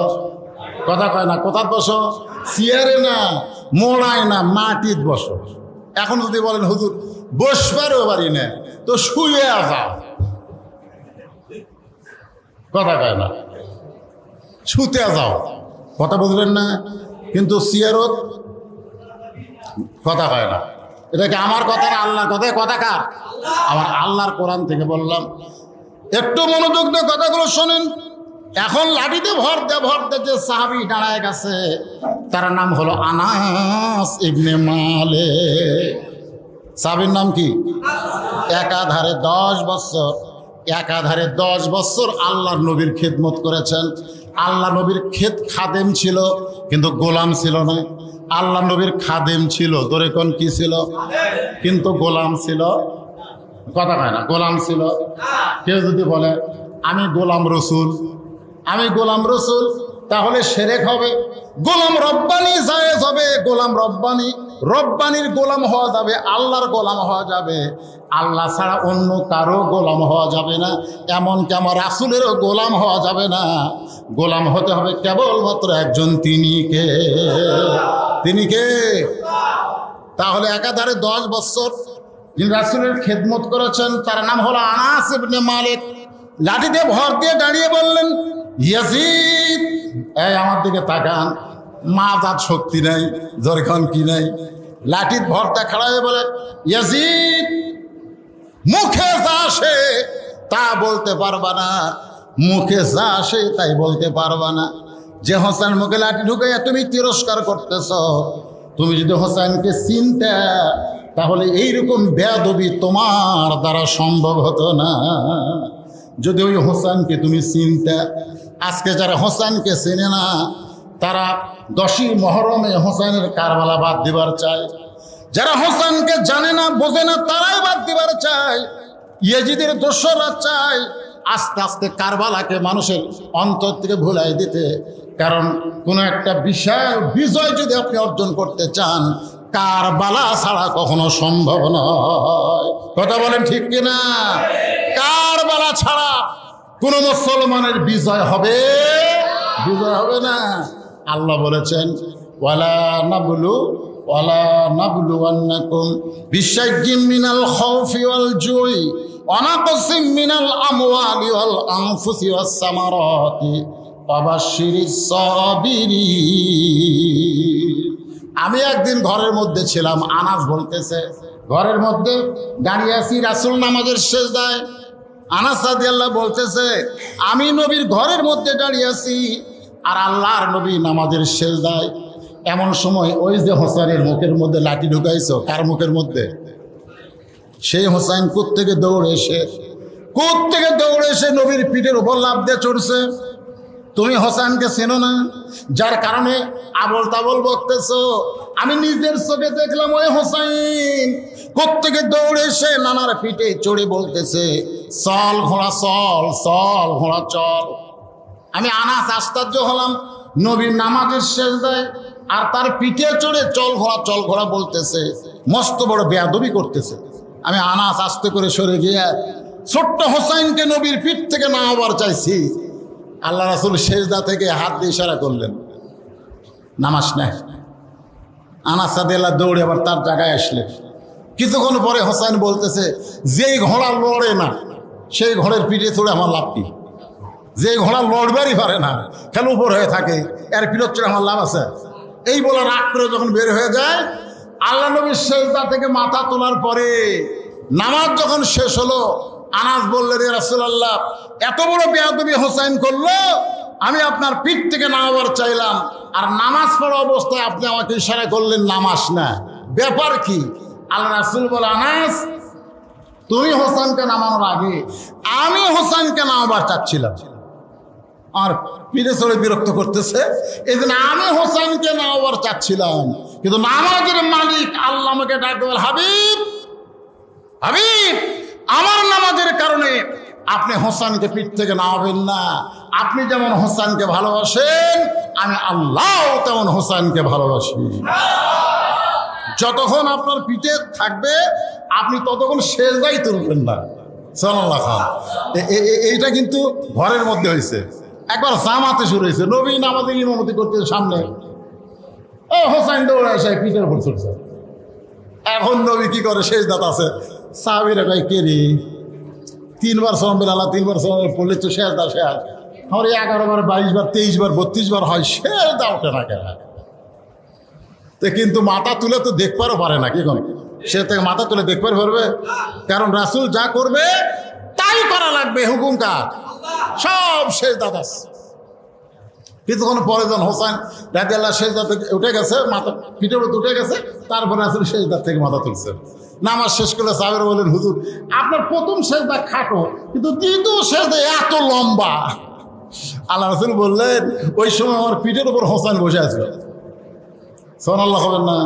কথা কয় না। কোথার বসো? চেয়ারে না, মোড়ায় না, মাটির বসো। এখন যদি বলেন হুজুর বসবারও পারি না, তো শুয়ে যাও। কথা কয় না, শুতে যাও। কথা বুঝলেন না? কিন্তু চেয়ারত কথা কয় না। এটা কি আমার কথা না আল্লাহর কথায়? কথা কার? আমার আল্লাহর কোরআন থেকে বললাম। একটু মনোযোগ দিয়ে কথাগুলো শোনেন। এখন লাঠিতে ভর দে যে সাহাবী দাঁড়ায় গেছে, তার নাম হলো আনাস ইবনে মালিক। সাহাবীর নাম কি? একাধারে 10 বছর আল্লাহর নবীর খেদমত করেছেন। আল্লাহ নবীর খাদেম ছিল, কিন্তু গোলাম ছিল না। আল্লাহ নবীর খাদেম ছিল, তোরে কোন কি ছিল? কিন্তু গোলাম ছিল। কথা কয় না, গোলাম ছিল। কেউ যদি বলে আমি গোলাম রসুল, তাহলে শিরক হবে। গোলাম রব্বানি জায়েজ হবে। গোলাম রব্বানির গোলাম হওয়া যাবে, আল্লাহর গোলাম হওয়া যাবে। আল্লাহ ছাড়া অন্য কারো গোলাম হওয়া যাবে না। এমনকি আমার রাসূলেরও গোলাম হওয়া যাবে না। গোলাম হতে হবে কেবলমাত্র একজন, তিনি কে? তাহলে একাধারে 10 বছর যিনি রাসূলের খেদমত করেছেন, তার নাম হলো আনাস ইবনে মালিক। লাঠিতে ভর দিয়ে দাঁড়িয়ে বললেন, ইয়াজিদ, এই আমার দিকে তাকান। মাজাত শক্তি নাই, জরখান কি নাই। লাঠির ভরটা খাড়া হয়ে বলে, ইয়াজিদ, মুখে যা আসে তা বলতে পারবা না, মুখে যা আসে তাই বলতে পারবা না। যে হোসেন মুখে লাঠি ঢুকে তুমি তিরস্কার করতেছ, তুমি যদি হোসেনকে চিনতে তাহলে এইরকম বেয়াদবি তোমার দ্বারা সম্ভব হতো না। যদি ওই হোসেনকে তুমি চিনতে। আজকে যারা হোসেনকে চেনে না, তারা 10ই মহরমে হোসেনের কারবালা বাদ দিবার চায়। যারা হোসেনকে জানে না, বোঝে না, তারাই বাদ দিবার চায়। ইয়েজিদের দোসররা চায় আস্তে আস্তে কারবালাকে মানুষের অন্তর থেকে ভুলাই দিতে। কারণ কোনো একটা বিশাল বিজয় যদি আপনি অর্জন করতে চান, কারবালা ছাড়া কখনো সম্ভব নয়। কথা বলেন ঠিক কিনা? কারবালা ছাড়া কোন মুসলমানের বিজয় হবে না। আল্লাহ বলেছেন, ওয়ালা নাবলুওয়ান্নাকুম বিশাইয়্যিম মিনাল খাউফি ওয়াল জুই ওয়া নাকসিম মিনাল আমওয়ালি ওয়াল আনফুসি ওয়াস সামারাতি ওয়াবাশশিরিস সাবিরিন। আমি একদিন ঘরের মধ্যে ছিলাম, আনাস বলতেছে, ঘরের মধ্যে দাঁড়িয়ে আছি, রাসূল নামাজের সিজদায়। আনাস রাদিয়াল্লাহু বলতেছে, আমি নবীর ঘরের মধ্যে দাঁড়িয়ে আছি আর আল্লাহর নবী নামাজের সিজদায়। এমন সময় ওই যে হোসেনের মুখের মধ্যে লাঠি ঢুকাইছো, কার মুখের মধ্যে? সেই হোসেন কোত্থেকে দৌড়ে এসে নবীর পিঠের উপর লাফ দিয়ে চড়ছে। তুমি হোসেনকে চেনো না, যার কারণে আবল তাবল বকতেছো। আমি নিজের চোখে দেখলাম ওই হোসেন কোত্থেকে দৌড়ে এসে নানার পিঠে চড়ে বলতেছে, চল ঘোড়া চল। আমি আনাস আশ্চর্য হলাম, নবীর নামাজের সিজদায় আর তার পিঠে চড়ে চল ঘোড়া বলতেছে, মস্ত বড় বেয়াদবি করতেছে। আমি আনাস আস্তে করে সরে গিয়ে ছোট্ট হোসেনকে নবীর পিঠ থেকে নামাবার চাইছি। আল্লাহ রাসূল সিজদা থেকে হাত দিয়ে ইশারা করলেন, নামাজ নেয়। আনাস রাদিয়াল্লাহু দৌড়ে আবার তার জায়গায় আসলেন। কিছুক্ষণ পরে হোসেন বলতেছে, যেই ঘোড়া লড়ে না সেই ঘোড়ের পিঠে চড়ে আমার লাভ কি? যে ঘোড়া লড়বারই পারে না, খেলে উপর হয়ে থাকে, এর পিঠে চড়ে আমার লাভ আছে? এই বলে রাগ করে যখন বের হয়ে যায়, আল্লাহ নবীর সেজদা থেকে মাথা তোলার পরে নামাজ যখন শেষ হলো, আনাস বললেন, ইয়া রাসূলুল্লাহ, এত বড় বেয়াদবি হোসেন করলো, আমি আপনার পিঠ থেকে নামাবার চাইলাম, আর নামাজ পড়া অবস্থায় আপনি আমাকে ইশারা করলেন নামাজ না, ব্যাপার কি? আল্লাহ রাসূল বলে, আনাস, তুমি হোসেনকে নামানোর আগে আমি হোসেনকে নামাবার চাচ্ছিলাম, আর পিঠে চড়ে বিরক্ত করতেছে, এই জন্য আমি হোসেনকে নামাবার চাচ্ছিলাম, কিন্তু নামাজের মালিক আল্লাহ আমাকে ডাক বল, হাবিব, হাবিব, আমার নামাজের কারণে আপনি হোসেনকে পিঠ থেকে নামাবেন না। আপনি যেমন হোসেনকে ভালোবাসেন, আমি আল্লাহ তেমন হোসেনকে ভালোবাসি। যতক্ষণ আপনার পিঠে থাকবে আপনি ততক্ষণ সেজদাই তুলবেন না। সাল্লাল্লাহু আলাইহি। এইটা কিন্তু ঘরের মধ্যে হয়েছে, একবার জামাতে শুরু হয়েছে, নবী নামাজে ইমামতি করতে সামনে, ও হোসেন দৌড়ে এসে পিঠের উপর চড়ছে। এখন নবী কি করে, সেজদাত আছে, সাহাবীরা কয়, কে রে, 3 বার সুবহানাল্লাহ আল্লাহ 3 বার সুবহানাল্লাহ পড়লে তো সেজদা শেষ, আমার 11 বার 22 বার 23 বার 32 বার হয়, সেজদা ওঠে না কেন? তো কিন্তু মাথা তুলে তো দেখবারও পারে না, কি কোন সে থেকে মাথা তুলে দেখবার পারবে? কারণ রাসূল যা করবে তাই করা লাগবে, হুকুম কার? সব সেজদা দাস। কিছুক্ষণ পরে যখন হোসেন রাদিয়াল্লাহু সেজদা থেকে উঠে গেছে, মাথা পিঠের উপর উঠে গেছে, তারপর রাসূল সেজদা থেকে মাথা তুলছেন। নামাজ শেষ করে সাহাবীরা বললেন, হুজুর, আপনার প্রথম সেজদা খাটো, কিন্তু দ্বিতীয় সেজদা এত লম্বা। আল্লাহ রাসূল বললেন, ওই সময় আমার পিঠের উপর হোসেন বসে আছে। সুবহানাল্লাহ, হবেন না?